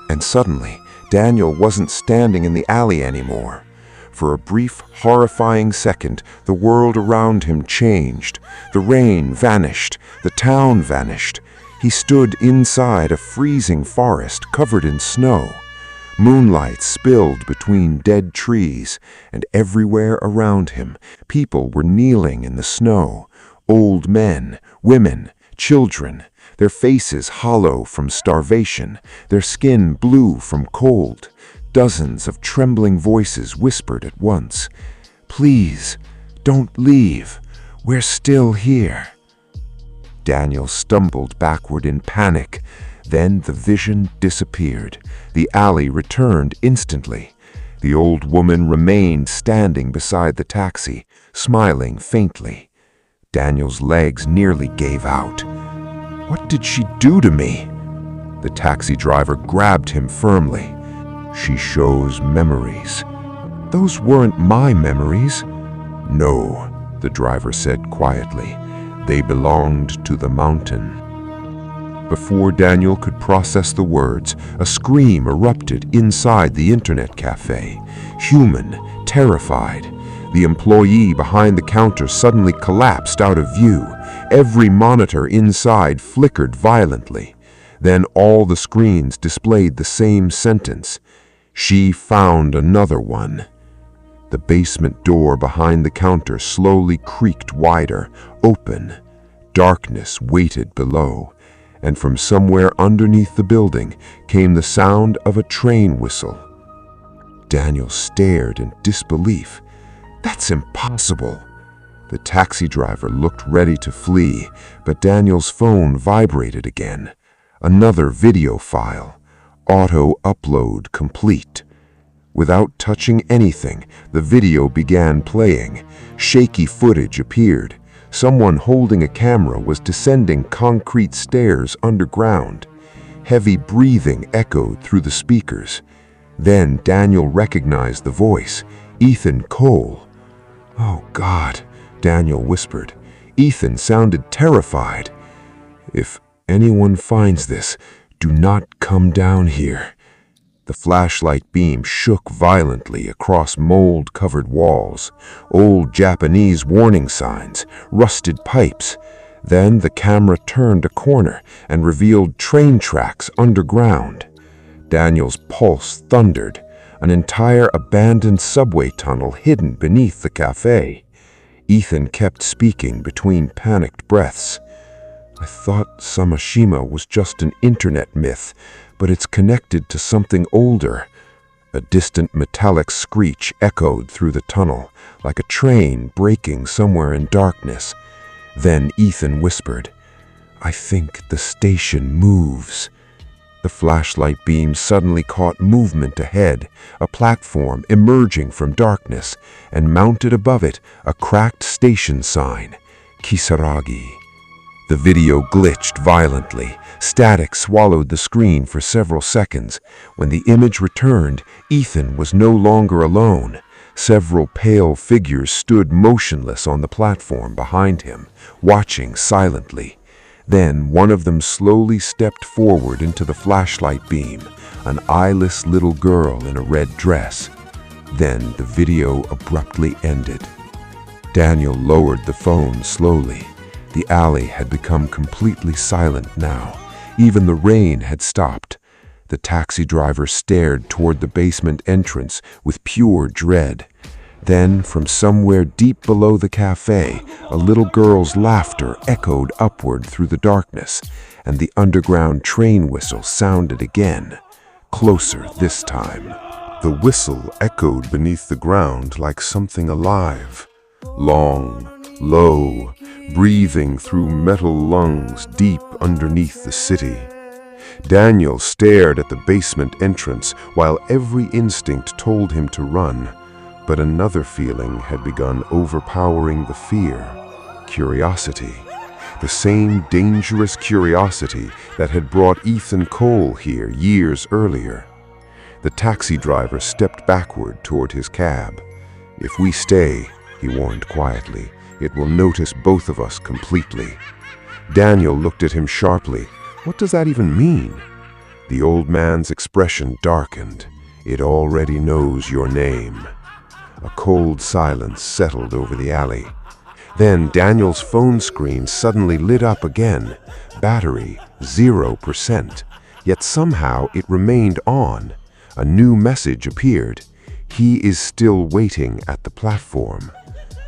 and suddenly Daniel wasn't standing in the alley anymore. For a brief, horrifying second, the world around him changed. The rain vanished. The town vanished. He stood inside a freezing forest covered in snow. Moonlight spilled between dead trees, and everywhere around him, people were kneeling in the snow. Old men, women, children, their faces hollow from starvation, their skin blue from cold. Dozens of trembling voices whispered at once, "Please, don't leave. We're still here." Daniel stumbled backward in panic. Then the vision disappeared. The alley returned instantly. The old woman remained standing beside the taxi, smiling faintly. Daniel's legs nearly gave out. "What did she do to me?" The taxi driver grabbed him firmly. "She shows memories." "Those weren't my memories." "No," the driver said quietly. "They belonged to the mountain." Before Daniel could process the words, a scream erupted inside the internet cafe. Human, terrified. The employee behind the counter suddenly collapsed out of view. Every monitor inside flickered violently. Then all the screens displayed the same sentence. "She found another one." The basement door behind the counter slowly creaked wider, open. Darkness waited below, and from somewhere underneath the building came the sound of a train whistle. Daniel stared in disbelief. "That's impossible." The taxi driver looked ready to flee, but Daniel's phone vibrated again. Another video file. Auto upload complete. Without touching anything, the video began playing. Shaky footage appeared. Someone holding a camera was descending concrete stairs underground. Heavy breathing echoed through the speakers. Then Daniel recognized the voice. Ethan Cole. "Oh God," Daniel whispered. Ethan sounded terrified. "If anyone finds this, do not come down here." The flashlight beam shook violently across mold-covered walls, old Japanese warning signs, rusted pipes. Then the camera turned a corner and revealed train tracks underground. Daniel's pulse thundered, an entire abandoned subway tunnel hidden beneath the cafe. Ethan kept speaking between panicked breaths. "I thought Samashima was just an internet myth, but it's connected to something older." A distant metallic screech echoed through the tunnel, like a train braking somewhere in darkness. Then Ethan whispered, "I think the station moves." The flashlight beam suddenly caught movement ahead, a platform emerging from darkness, and mounted above it a cracked station sign, Kisaragi. The video glitched violently. Static swallowed the screen for several seconds. When the image returned, Ethan was no longer alone. Several pale figures stood motionless on the platform behind him, watching silently. Then one of them slowly stepped forward into the flashlight beam, an eyeless little girl in a red dress. Then the video abruptly ended. Daniel lowered the phone slowly. The alley had become completely silent now. Even the rain had stopped. The taxi driver stared toward the basement entrance with pure dread. Then, from somewhere deep below the cafe, a little girl's laughter echoed upward through the darkness, and the underground train whistle sounded again, closer this time. The whistle echoed beneath the ground like something alive, long, low, breathing through metal lungs deep underneath the city. Daniel stared at the basement entrance while every instinct told him to run. But another feeling had begun overpowering the fear, curiosity. The same dangerous curiosity that had brought Ethan Cole here years earlier. The taxi driver stepped backward toward his cab. "If we stay," he warned quietly, "it will notice both of us completely." Daniel looked at him sharply. "What does that even mean?" The old man's expression darkened. "It already knows your name." A cold silence settled over the alley. Then Daniel's phone screen suddenly lit up again. Battery 0%. Yet somehow it remained on. A new message appeared. "He is still waiting at the platform."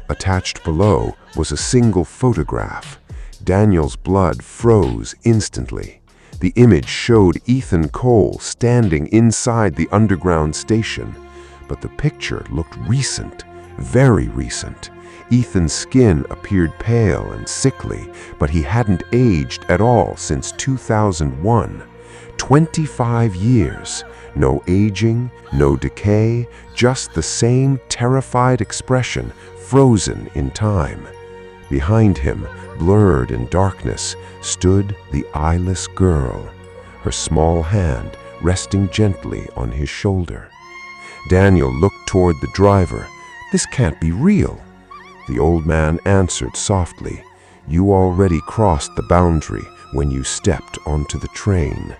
Attached below was a single photograph. Daniel's blood froze instantly. The image showed Ethan Cole standing inside the underground station. But the picture looked recent, very recent. Ethan's skin appeared pale and sickly, but he hadn't aged at all since 2001. 25 years. No aging, no decay, just the same terrified expression, frozen in time. Behind him, blurred in darkness, stood the eyeless girl, her small hand resting gently on his shoulder. Daniel looked toward the driver. "This can't be real." The old man answered softly, "You already crossed the boundary when you stepped onto the train."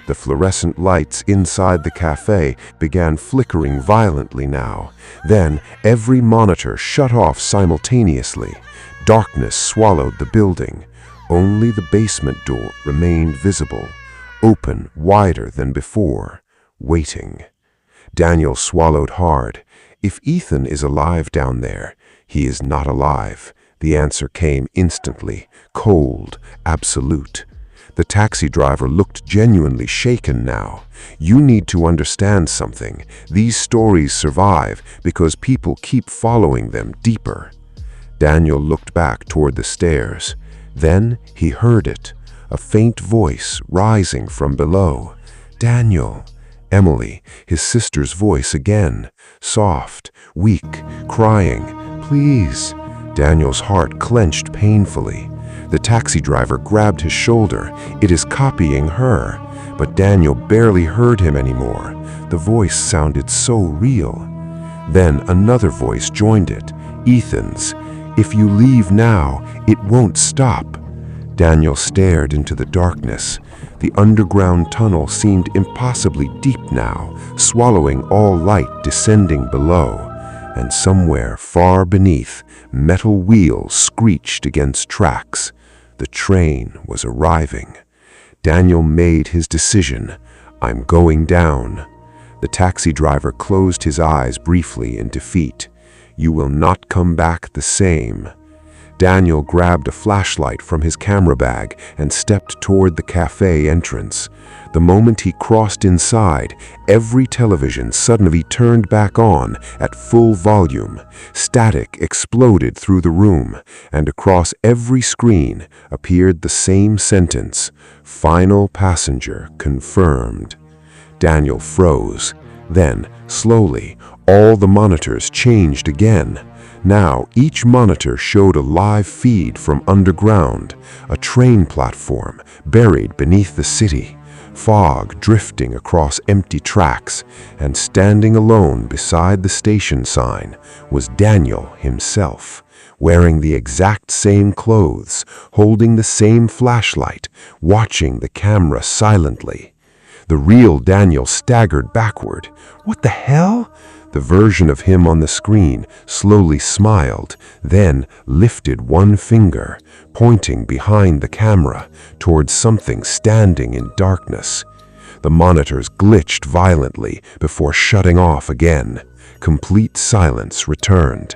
The fluorescent lights inside the cafe began flickering violently now. Then every monitor shut off simultaneously. Darkness swallowed the building. Only the basement door remained visible, open wider than before, waiting. Daniel swallowed hard. If Ethan is alive down there, he is not alive. The answer came instantly, cold, absolute. The taxi driver looked genuinely shaken now. "You need to understand something. These stories survive because people keep following them deeper." Daniel looked back toward the stairs. Then he heard it, a faint voice rising from below. "Daniel." Emily, his sister's voice again, soft, weak, crying, "Please." Daniel's heart clenched painfully. The taxi driver grabbed his shoulder. "It is copying her." But Daniel barely heard him anymore. The voice sounded so real. Then another voice joined it, Ethan's. "If you leave now, it won't stop." Daniel stared into the darkness. The underground tunnel seemed impossibly deep now, swallowing all light descending below. And somewhere far beneath, metal wheels screeched against tracks. The train was arriving. Daniel made his decision. I'm going down. The taxi driver closed his eyes briefly in defeat. You will not come back the same. Daniel grabbed a flashlight from his camera bag and stepped toward the cafe entrance. The moment he crossed inside, every television suddenly turned back on at full volume. Static exploded through the room, and across every screen appeared the same sentence: "Final passenger confirmed." Daniel froze. Then, slowly, all the monitors changed again. Now, each monitor showed a live feed from underground, a train platform buried beneath the city, fog drifting across empty tracks, and standing alone beside the station sign was Daniel himself, wearing the exact same clothes, holding the same flashlight, watching the camera silently. The real Daniel staggered backward. What the hell? The version of him on the screen slowly smiled, then lifted one finger, pointing behind the camera towards something standing in darkness. The monitors glitched violently before shutting off again. Complete silence returned.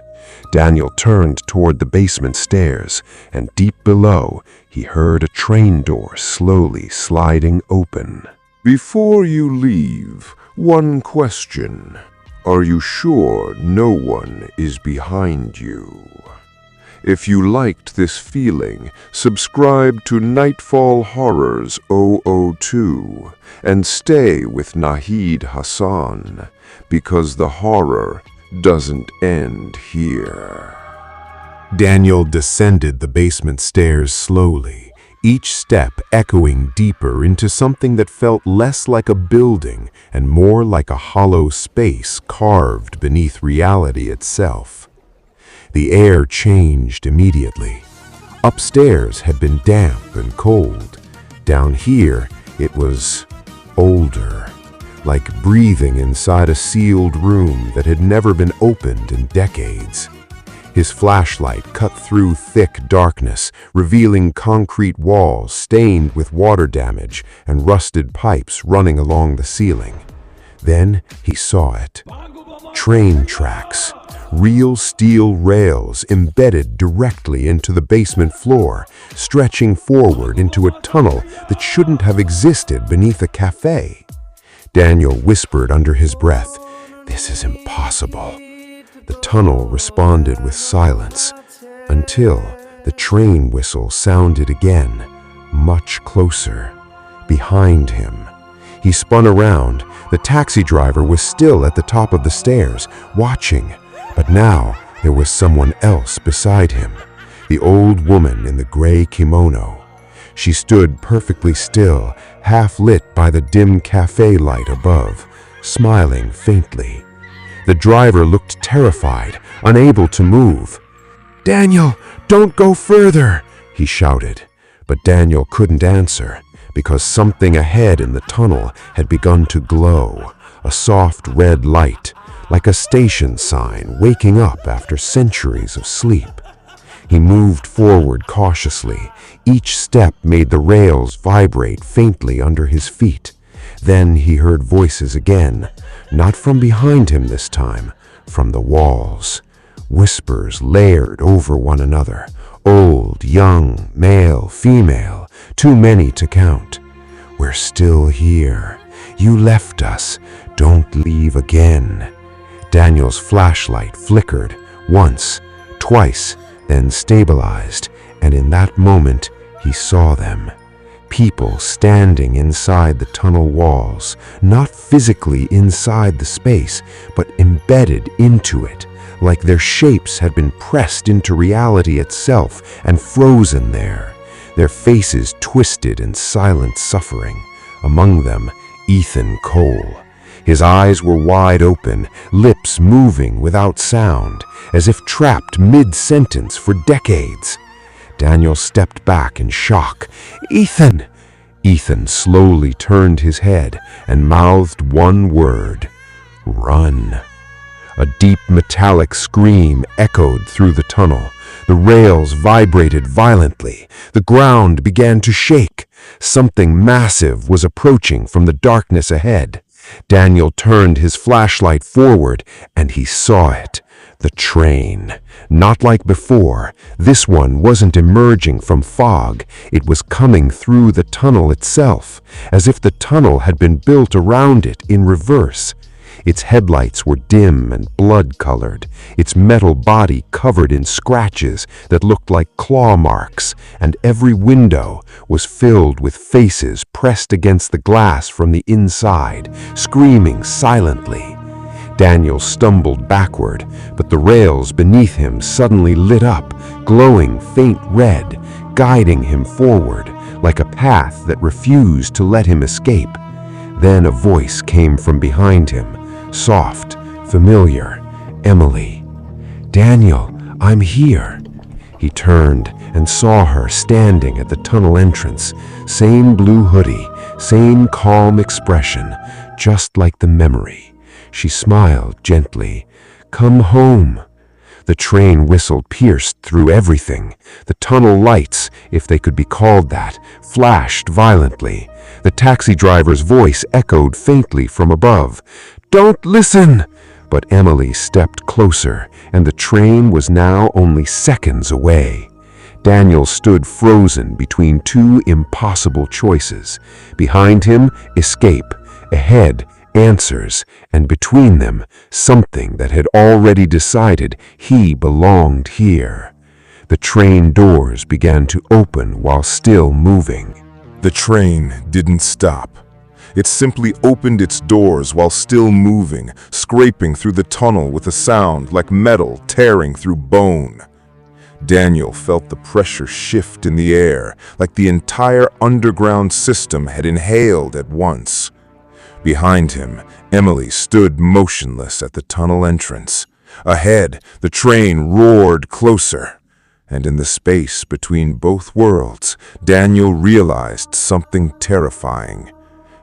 Daniel turned toward the basement stairs, and deep below, he heard a train door slowly sliding open. Before you leave, one question. Are you sure no one is behind you? If you liked this feeling, subscribe to Nightfall Horrors 002 and stay with Nahid Hassan, because the horror doesn't end here. Daniel descended the basement stairs slowly, each step echoing deeper into something that felt less like a building and more like a hollow space carved beneath reality itself. The air changed immediately. Upstairs had been damp and cold. Down here, it was older, like breathing inside a sealed room that had never been opened in decades. His flashlight cut through thick darkness, revealing concrete walls stained with water damage and rusted pipes running along the ceiling. Then he saw it. Train tracks, real steel rails embedded directly into the basement floor, stretching forward into a tunnel that shouldn't have existed beneath a cafe. Daniel whispered under his breath, "This is impossible." The tunnel responded with silence, until the train whistle sounded again, much closer, behind him. He spun around. The taxi driver was still at the top of the stairs, watching, but now there was someone else beside him, the old woman in the gray kimono. She stood perfectly still, half lit by the dim cafe light above, smiling faintly. The driver looked terrified, unable to move. "Daniel, don't go further!" he shouted. But Daniel couldn't answer, because something ahead in the tunnel had begun to glow, a soft red light, like a station sign waking up after centuries of sleep. He moved forward cautiously. Each step made the rails vibrate faintly under his feet. Then he heard voices again, not from behind him this time, from the walls. Whispers layered over one another, old, young, male, female, too many to count. "We're still here. You left us. Don't leave again." Daniel's flashlight flickered once, twice, then stabilized, and in that moment he saw them. People standing inside the tunnel walls, not physically inside the space, but embedded into it, like their shapes had been pressed into reality itself and frozen there, their faces twisted in silent suffering. Among them, Ethan Cole. His eyes were wide open, lips moving without sound, as if trapped mid-sentence for decades. Daniel stepped back in shock. "Ethan!" Ethan slowly turned his head and mouthed one word: "Run." A deep metallic scream echoed through the tunnel. The rails vibrated violently. The ground began to shake. Something massive was approaching from the darkness ahead. Daniel turned his flashlight forward, and he saw it. The train. Not like before. This one wasn't emerging from fog. It was coming through the tunnel itself, as if the tunnel had been built around it in reverse. Its headlights were dim and blood-colored, its metal body covered in scratches that looked like claw marks, and every window was filled with faces pressed against the glass from the inside, screaming silently. Daniel stumbled backward, but the rails beneath him suddenly lit up, glowing faint red, guiding him forward, like a path that refused to let him escape. Then a voice came from behind him, soft, familiar. "Emily." "Daniel, I'm here." He turned and saw her standing at the tunnel entrance. Same blue hoodie, same calm expression, just like the memory. She smiled gently. "Come home." The train whistle pierced through everything. The tunnel lights, if they could be called that, flashed violently. The taxi driver's voice echoed faintly from above. "Don't listen!" But Emily stepped closer, and the train was now only seconds away. Daniel stood frozen between two impossible choices. Behind him, escape. Ahead, answers. And between them, something that had already decided he belonged here. The train doors began to open while still moving. The train didn't stop. It simply opened its doors while still moving, scraping through the tunnel with a sound like metal tearing through bone. Daniel felt the pressure shift in the air, like the entire underground system had inhaled at once. Behind him, Emily stood motionless at the tunnel entrance. Ahead, the train roared closer. And in the space between both worlds, Daniel realized something terrifying.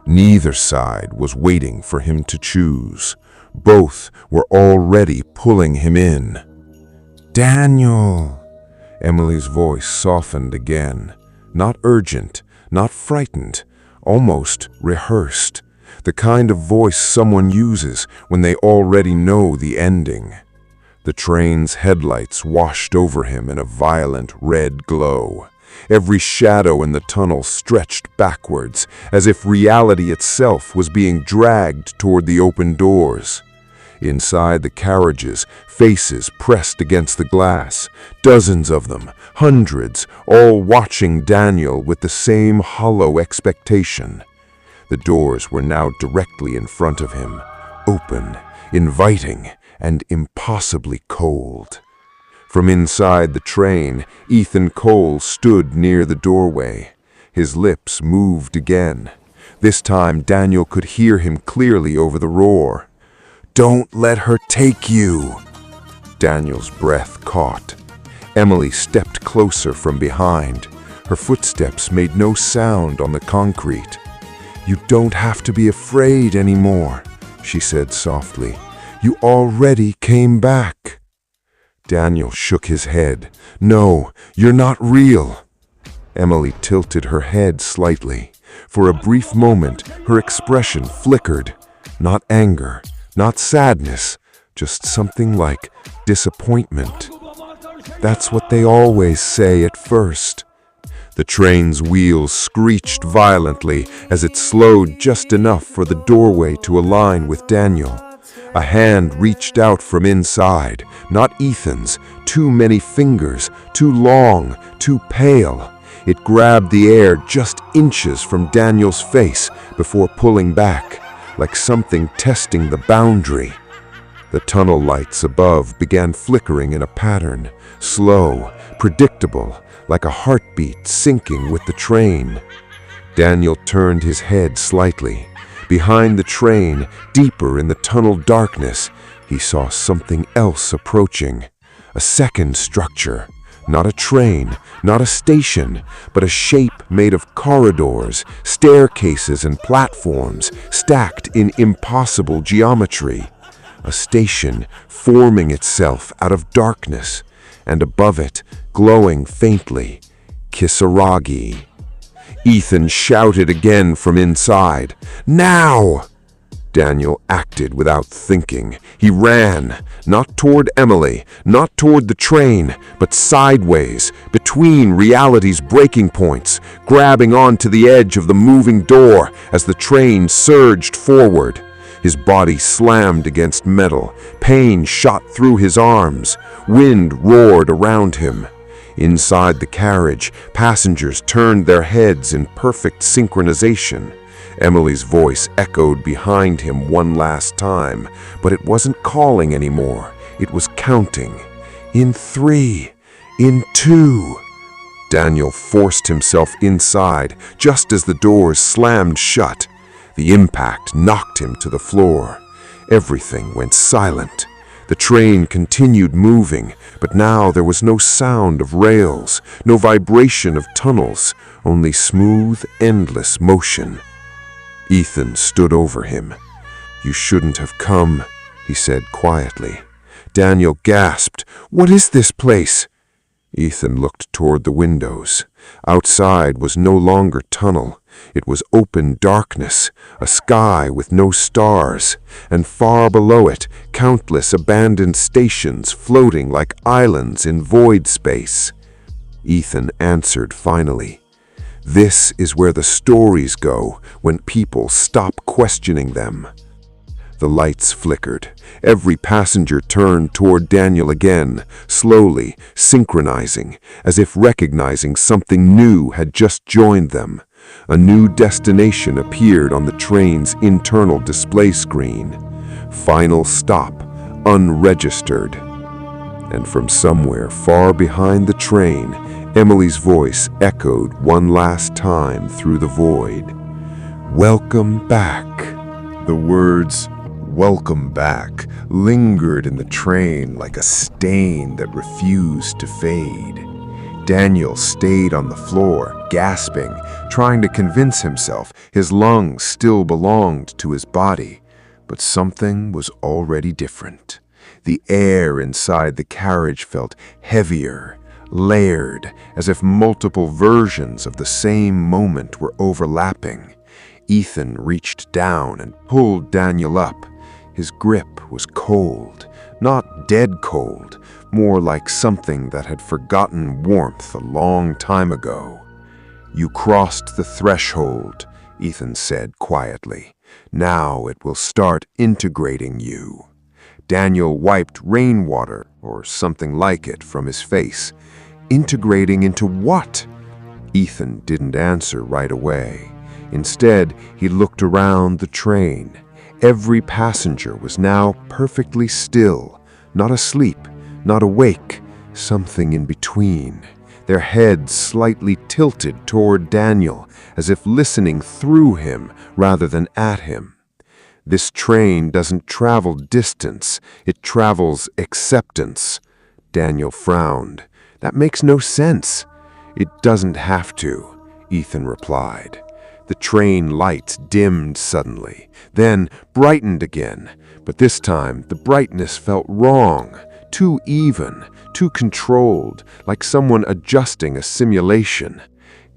Neither side was waiting for him to choose. Both were already pulling him in. "Daniel!" Emily's voice softened again. Not urgent, not frightened, almost rehearsed. The kind of voice someone uses when they already know the ending. The train's headlights washed over him in a violent red glow. Every shadow in the tunnel stretched backwards, as if reality itself was being dragged toward the open doors. Inside the carriages, faces pressed against the glass, dozens of them, hundreds, all watching Daniel with the same hollow expectation. The doors were now directly in front of him, open, inviting, and impossibly cold. From inside the train, Ethan Cole stood near the doorway. His lips moved again. This time Daniel could hear him clearly over the roar. "Don't let her take you!" Daniel's breath caught. Emily stepped closer from behind. Her footsteps made no sound on the concrete. "You don't have to be afraid anymore," she said softly. "You already came back." Daniel shook his head. "No, you're not real." Emily tilted her head slightly. For a brief moment, her expression flickered. Not anger, not sadness, just something like disappointment. "That's what they always say at first." The train's wheels screeched violently as it slowed just enough for the doorway to align with Daniel. A hand reached out from inside, not Ethan's, too many fingers, too long, too pale. It grabbed the air just inches from Daniel's face before pulling back, like something testing the boundary. The tunnel lights above began flickering in a pattern, slow, predictable, like a heartbeat syncing with the train. Daniel turned his head slightly. Behind the train, deeper in the tunnel darkness, he saw something else approaching. A second structure, Not a train, not a station, but a shape made of corridors, staircases, and platforms stacked in impossible geometry. A station forming itself out of darkness, and above it, glowing faintly, Kisaragi. Ethan shouted again from inside, "Now!" Daniel acted without thinking. He ran, not toward Emily, not toward the train, but sideways, between reality's breaking points, grabbing onto the edge of the moving door as the train surged forward. His body slammed against metal, pain shot through his arms, wind roared around him. Inside the carriage, passengers turned their heads in perfect synchronization. Emily's voice echoed behind him one last time, but it wasn't calling anymore. It was counting. In 3, in 2. Daniel forced himself inside just as the doors slammed shut. The impact knocked him to the floor. Everything went silent. The train continued moving, but now there was no sound of rails, no vibration of tunnels, only smooth, endless motion. Ethan stood over him. "You shouldn't have come," he said quietly. Daniel gasped, "What is this place?" Ethan looked toward the windows. Outside was no longer tunnel. It was open darkness, a sky with no stars, and far below it, countless abandoned stations floating like islands in void space. Ethan answered finally. "This is where the stories go when people stop questioning them." The lights flickered. Every passenger turned toward Daniel again, slowly, synchronizing, as if recognizing something new had just joined them. A new destination appeared on the train's internal display screen. Final stop, unregistered. And from somewhere far behind the train, Emily's voice echoed one last time through the void. "Welcome back." The words, "Welcome back," lingered in the train like a stain that refused to fade. Daniel stayed on the floor, gasping, trying to convince himself his lungs still belonged to his body. But something was already different. The air inside the carriage felt heavier, layered, as if multiple versions of the same moment were overlapping. Ethan reached down and pulled Daniel up. His grip was cold, not dead cold, more like something that had forgotten warmth a long time ago. "You crossed the threshold," Ethan said quietly. "Now it will start integrating you." Daniel wiped rainwater, or something like it, from his face. Integrating into what? Ethan didn't answer right away. Instead, he looked around the train. Every passenger was now perfectly still, not asleep, not awake, something in between. Their heads slightly tilted toward Daniel, as if listening through him rather than at him. This train doesn't travel distance, it travels acceptance. Daniel frowned. "That makes no sense." "It doesn't have to," Ethan replied. The train lights dimmed suddenly, then brightened again, but this time the brightness felt wrong, too even, too controlled, like someone adjusting a simulation.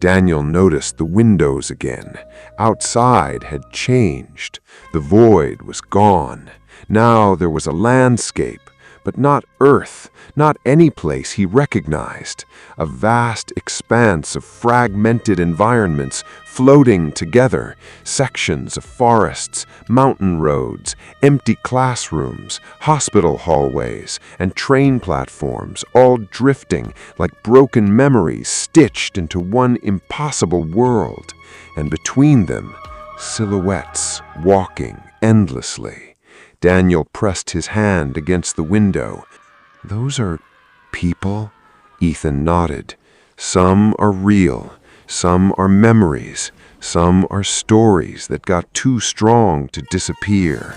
Daniel noticed the windows again. Outside had changed. The void was gone. Now there was a landscape, but not Earth, not any place he recognized. A vast expanse of fragmented environments floating together, sections of forests, mountain roads, empty classrooms, hospital hallways, and train platforms, all drifting like broken memories stitched into one impossible world. And between them, silhouettes walking endlessly. Daniel pressed his hand against the window. "Those are people?" Ethan nodded. "Some are real, some are memories, some are stories that got too strong to disappear."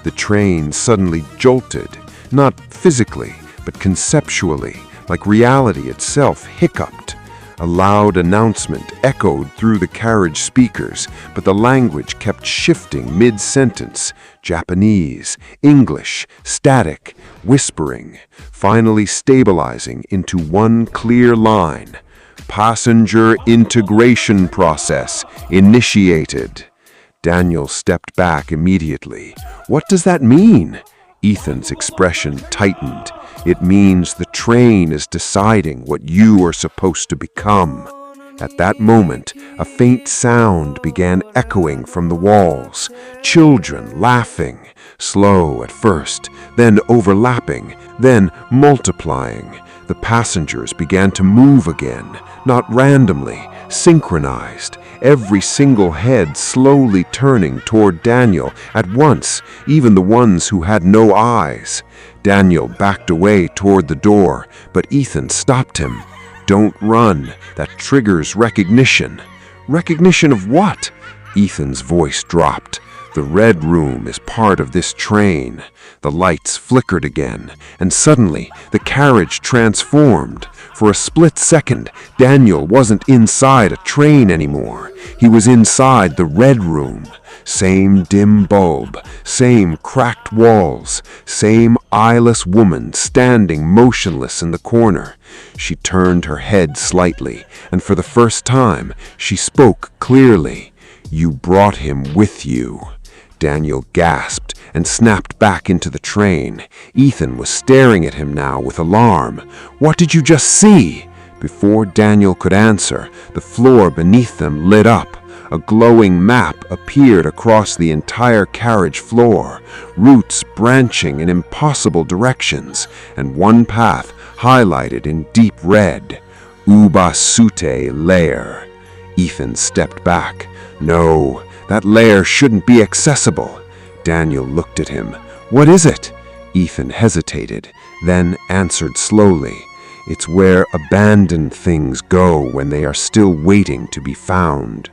The train suddenly jolted, not physically, but conceptually, like reality itself hiccuped. A loud announcement echoed through the carriage speakers, but the language kept shifting mid-sentence. Japanese, English, static, whispering, finally stabilizing into one clear line. Passenger integration process initiated. Daniel stepped back immediately. What does that mean? Ethan's expression tightened. It means the train is deciding what you are supposed to become. At that moment, a faint sound began echoing from the walls. Children laughing, slow at first, then overlapping, then multiplying. The passengers began to move again, not randomly, synchronized, every single head slowly turning toward Daniel at once, even the ones who had no eyes. Daniel backed away toward the door, but Ethan stopped him. Don't run. That triggers recognition. Recognition of what? Ethan's voice dropped. The red room is part of this train. The lights flickered again, and suddenly the carriage transformed. For a split second, Daniel wasn't inside a train anymore. He was inside the red room. Same dim bulb, same cracked walls, same eyeless woman standing motionless in the corner. She turned her head slightly, and for the first time, she spoke clearly. "You brought him with you." Daniel gasped and snapped back into the train. Ethan was staring at him now with alarm. "What did you just see?" Before Daniel could answer, the floor beneath them lit up. A glowing map appeared across the entire carriage floor, routes branching in impossible directions, and one path highlighted in deep red. Ubasute Lair. Ethan stepped back. No, that lair shouldn't be accessible. Daniel looked at him. "What is it?" Ethan hesitated, then answered slowly. "It's where abandoned things go when they are still waiting to be found."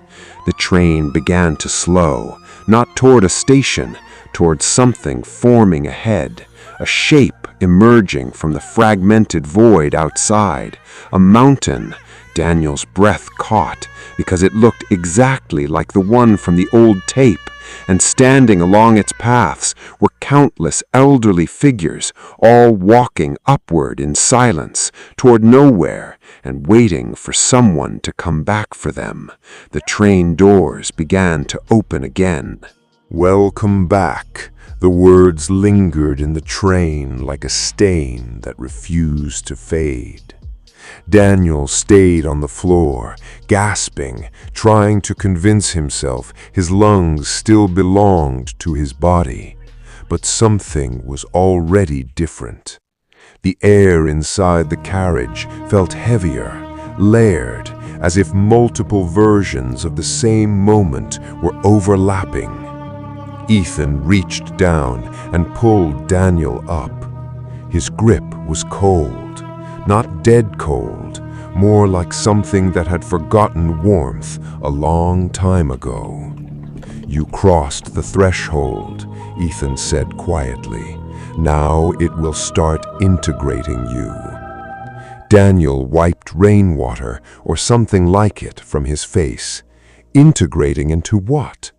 The train began to slow, not toward a station, toward something forming ahead, a shape emerging from the fragmented void outside, a mountain. Daniel's breath caught because it looked exactly like the one from the old tape, and standing along its paths were countless elderly figures, all walking upward in silence, toward nowhere, and waiting for someone to come back for them. The train doors began to open again. "Welcome back." The words lingered in the train like a stain that refused to fade. Daniel stayed on the floor, gasping, trying to convince himself his lungs still belonged to his body. But something was already different. The air inside the carriage felt heavier, layered, as if multiple versions of the same moment were overlapping. Ethan reached down and pulled Daniel up. His grip was cold, not dead cold, more like something that had forgotten warmth a long time ago. "You crossed the threshold," Ethan said quietly. "Now it will start integrating you." Daniel wiped rainwater or something like it from his face. Integrating into what?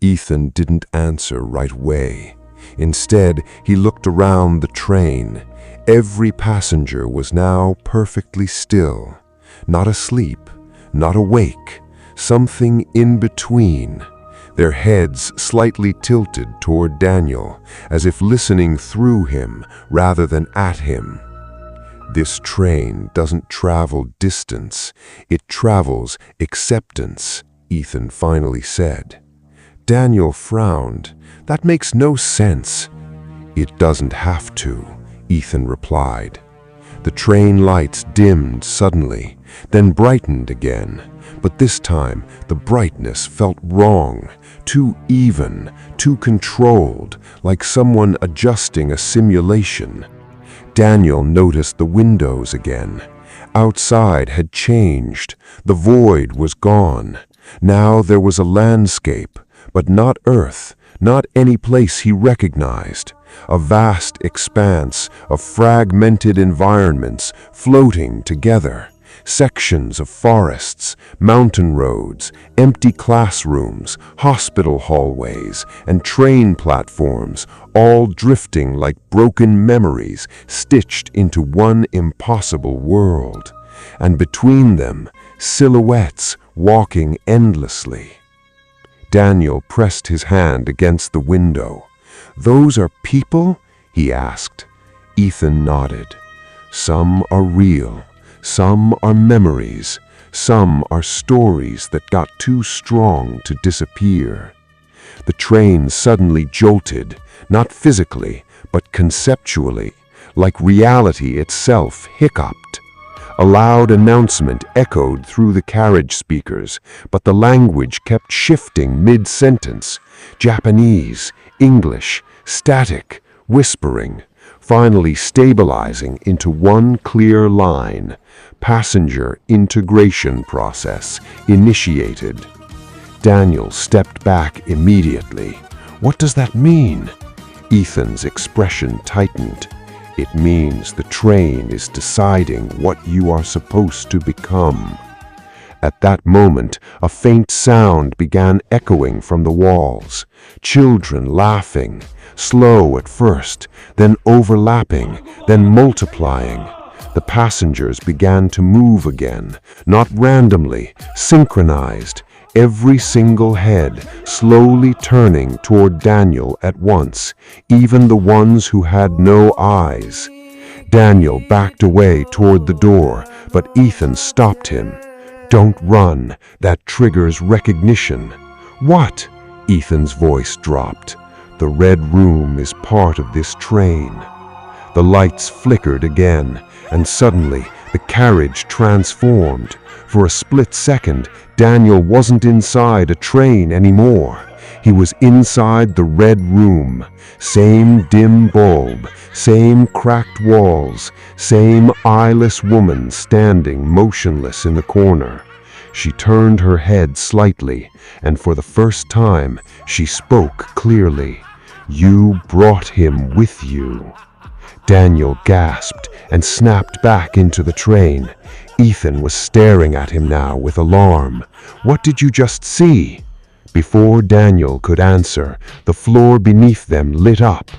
Ethan didn't answer right away. Instead, he looked around the train. Every passenger was now perfectly still, not asleep, not awake, something in between. Their heads slightly tilted toward Daniel, as if listening through him rather than at him. "This train doesn't travel distance, it travels acceptance," Ethan finally said. Daniel frowned. "That makes no sense." "It doesn't have to," Ethan replied. The train lights dimmed suddenly, then brightened again. But this time, the brightness felt wrong, too even, too controlled, like someone adjusting a simulation. Daniel noticed the windows again. Outside had changed. The void was gone. Now there was a landscape, but not earth, not any place he recognized. A vast expanse of fragmented environments floating together. Sections of forests, mountain roads, empty classrooms, hospital hallways, and train platforms, all drifting like broken memories stitched into one impossible world. And between them, silhouettes walking endlessly. Daniel pressed his hand against the window. "Those are people?" he asked. Ethan nodded. "Some are real. Some are memories. Some are stories that got too strong to disappear." The train suddenly jolted, not physically, but conceptually, like reality itself hiccuped. A loud announcement echoed through the carriage speakers, but the language kept shifting mid-sentence. Japanese, English, static, whispering, finally stabilizing into one clear line. Passenger integration process initiated. Daniel stepped back immediately. "What does that mean?" Ethan's expression tightened. "It means the train is deciding what you are supposed to become." At that moment, a faint sound began echoing from the walls. Children laughing, slow at first, then overlapping, then multiplying. The passengers began to move again, not randomly, synchronized, every single head slowly turning toward Daniel at once, even the ones who had no eyes. Daniel backed away toward the door, but Ethan stopped him. "Don't run, that triggers recognition." "What?" Ethan's voice dropped. "The red room is part of this train." The lights flickered again, and suddenly the carriage transformed. For a split second, Daniel wasn't inside a train anymore. He was inside the red room. Same dim bulb, same cracked walls, same eyeless woman standing motionless in the corner. She turned her head slightly, and for the first time, she spoke clearly. "You brought him with you." Daniel gasped and snapped back into the train. Ethan was staring at him now with alarm. "What did you just see?" Before Daniel could answer, the floor beneath them lit up.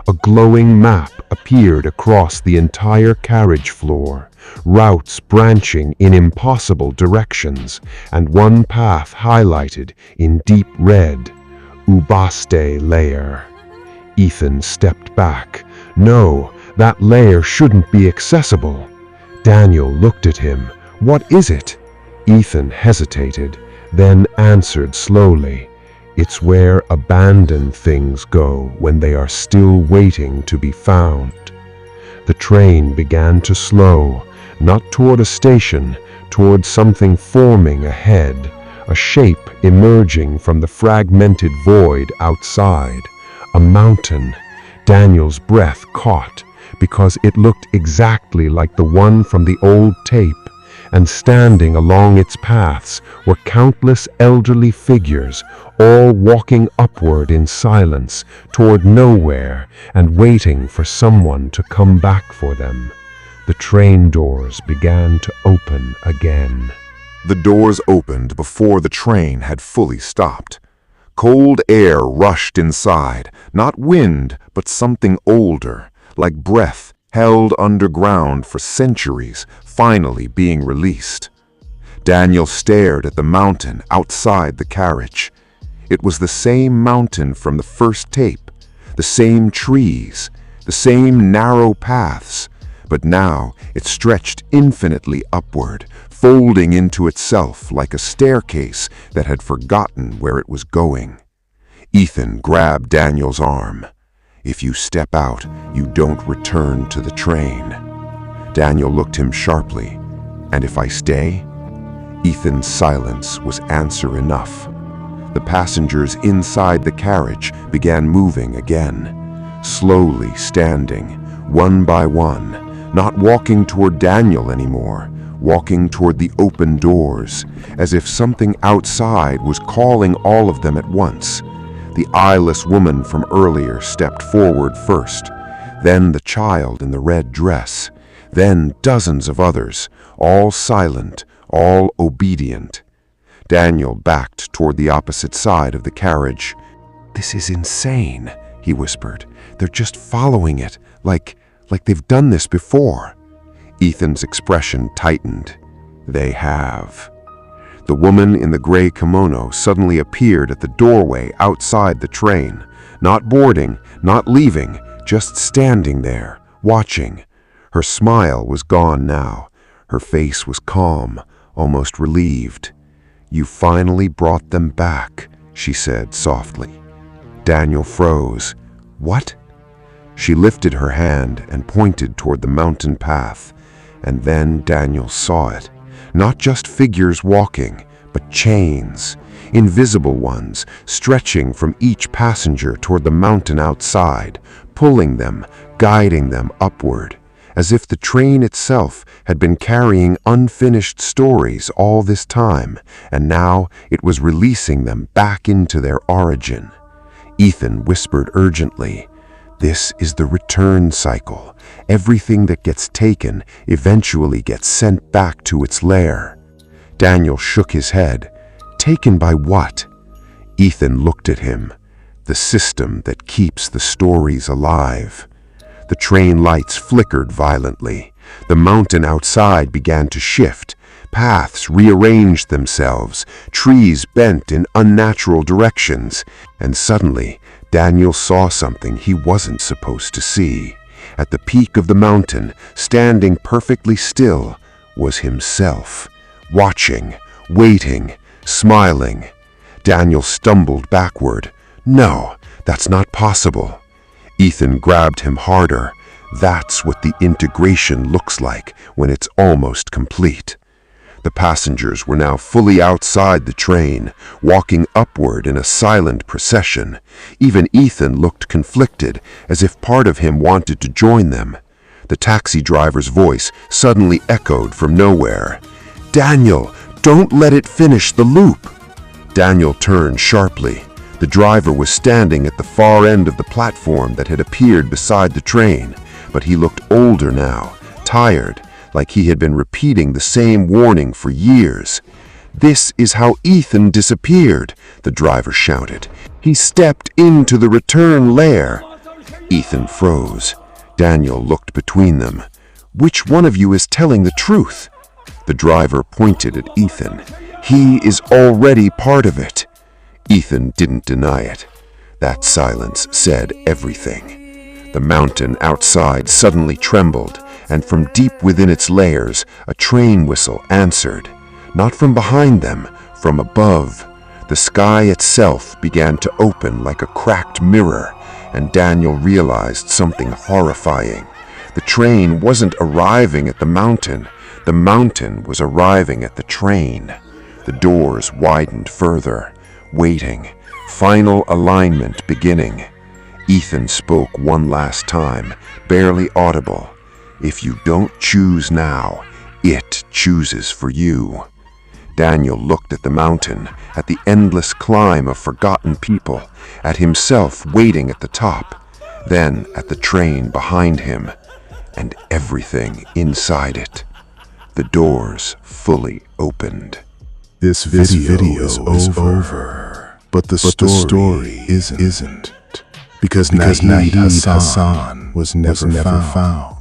A glowing map appeared across the entire carriage floor, routes branching in impossible directions, and one path highlighted in deep red. Ubaste layer. Ethan stepped back. No, that layer shouldn't be accessible. Daniel looked at him. "What is it?" Ethan hesitated, then answered slowly. "It's where abandoned things go when they are still waiting to be found." The train began to slow, not toward a station, toward something forming ahead, a shape emerging from the fragmented void outside. A mountain. Daniel's breath caught, because it looked exactly like the one from the old tape, and standing along its paths were countless elderly figures, all walking upward in silence toward nowhere and waiting for someone to come back for them. The train doors began to open again. The doors opened before the train had fully stopped. Cold air rushed inside, not wind, but something older, like breath held underground for centuries, finally being released. Daniel stared at the mountain outside the carriage. It was the same mountain from the first tape, the same trees, the same narrow paths, but now it stretched infinitely upward, folding into itself like a staircase that had forgotten where it was going. Ethan grabbed Daniel's arm. "If you step out, you don't return to the train." Daniel looked him sharply. "And if I stay?" Ethan's silence was answer enough. The passengers inside the carriage began moving again, slowly standing, one by one, not walking toward Daniel anymore, walking toward the open doors, as if something outside was calling all of them at once. The eyeless woman from earlier stepped forward first, then the child in the red dress, then dozens of others, all silent, all obedient. Daniel backed toward the opposite side of the carriage. "This is insane," he whispered. "They're just following it, like they've done this before." Ethan's expression tightened. "They have." The woman in the gray kimono suddenly appeared at the doorway outside the train, not boarding, not leaving, just standing there, watching. Her smile was gone now. Her face was calm, almost relieved. "You finally brought them back," she said softly. Daniel froze. "What?" She lifted her hand and pointed toward the mountain path, and then Daniel saw it. Not just figures walking, but chains, invisible ones, stretching from each passenger toward the mountain outside, pulling them, guiding them upward, as if the train itself had been carrying unfinished stories all this time, and now it was releasing them back into their origin. Ethan whispered urgently, "This is the return cycle. Everything that gets taken eventually gets sent back to its lair." Daniel shook his head. "Taken by what?" Ethan looked at him. "The system that keeps the stories alive." The train lights flickered violently. The mountain outside began to shift. Paths rearranged themselves, trees bent in unnatural directions, and suddenly Daniel saw something he wasn't supposed to see. At the peak of the mountain, standing perfectly still, was himself, watching, waiting, smiling. Daniel stumbled backward. "No, that's not possible." Ethan grabbed him harder. That's what the integration looks like when it's almost complete. The passengers were now fully outside the train, walking upward in a silent procession. Even Ethan looked conflicted, as if part of him wanted to join them. The taxi driver's voice suddenly echoed from nowhere. "Daniel, don't let it finish the loop." Daniel turned sharply. The driver was standing at the far end of the platform that had appeared beside the train, but he looked older now, tired, like he had been repeating the same warning for years. "This is how Ethan disappeared," the driver shouted. "He stepped into the return lair." Ethan froze. Daniel looked between them. "Which one of you is telling the truth?" The driver pointed at Ethan. "He is already part of it." Ethan didn't deny it. That silence said everything. The mountain outside suddenly trembled, and from deep within its layers, a train whistle answered. Not from behind them, from above. The sky itself began to open like a cracked mirror, and Daniel realized something horrifying. The train wasn't arriving at the mountain was arriving at the train. The doors widened further. Waiting, final alignment beginning. Ethan spoke one last time, barely audible. "If you don't choose now, it chooses for you." Daniel looked at the mountain, at the endless climb of forgotten people, at himself waiting at the top, then at the train behind him, and everything inside it. The doors fully opened. This video is over. But the story isn't. Because Nahid Hassan was never found.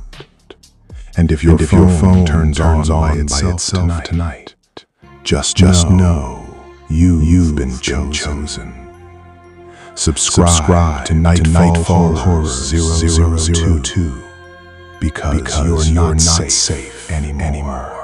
And if your phone turns on by itself tonight, just know you've been chosen. Subscribe to Nightfall Horrors 002 because you're not safe anymore.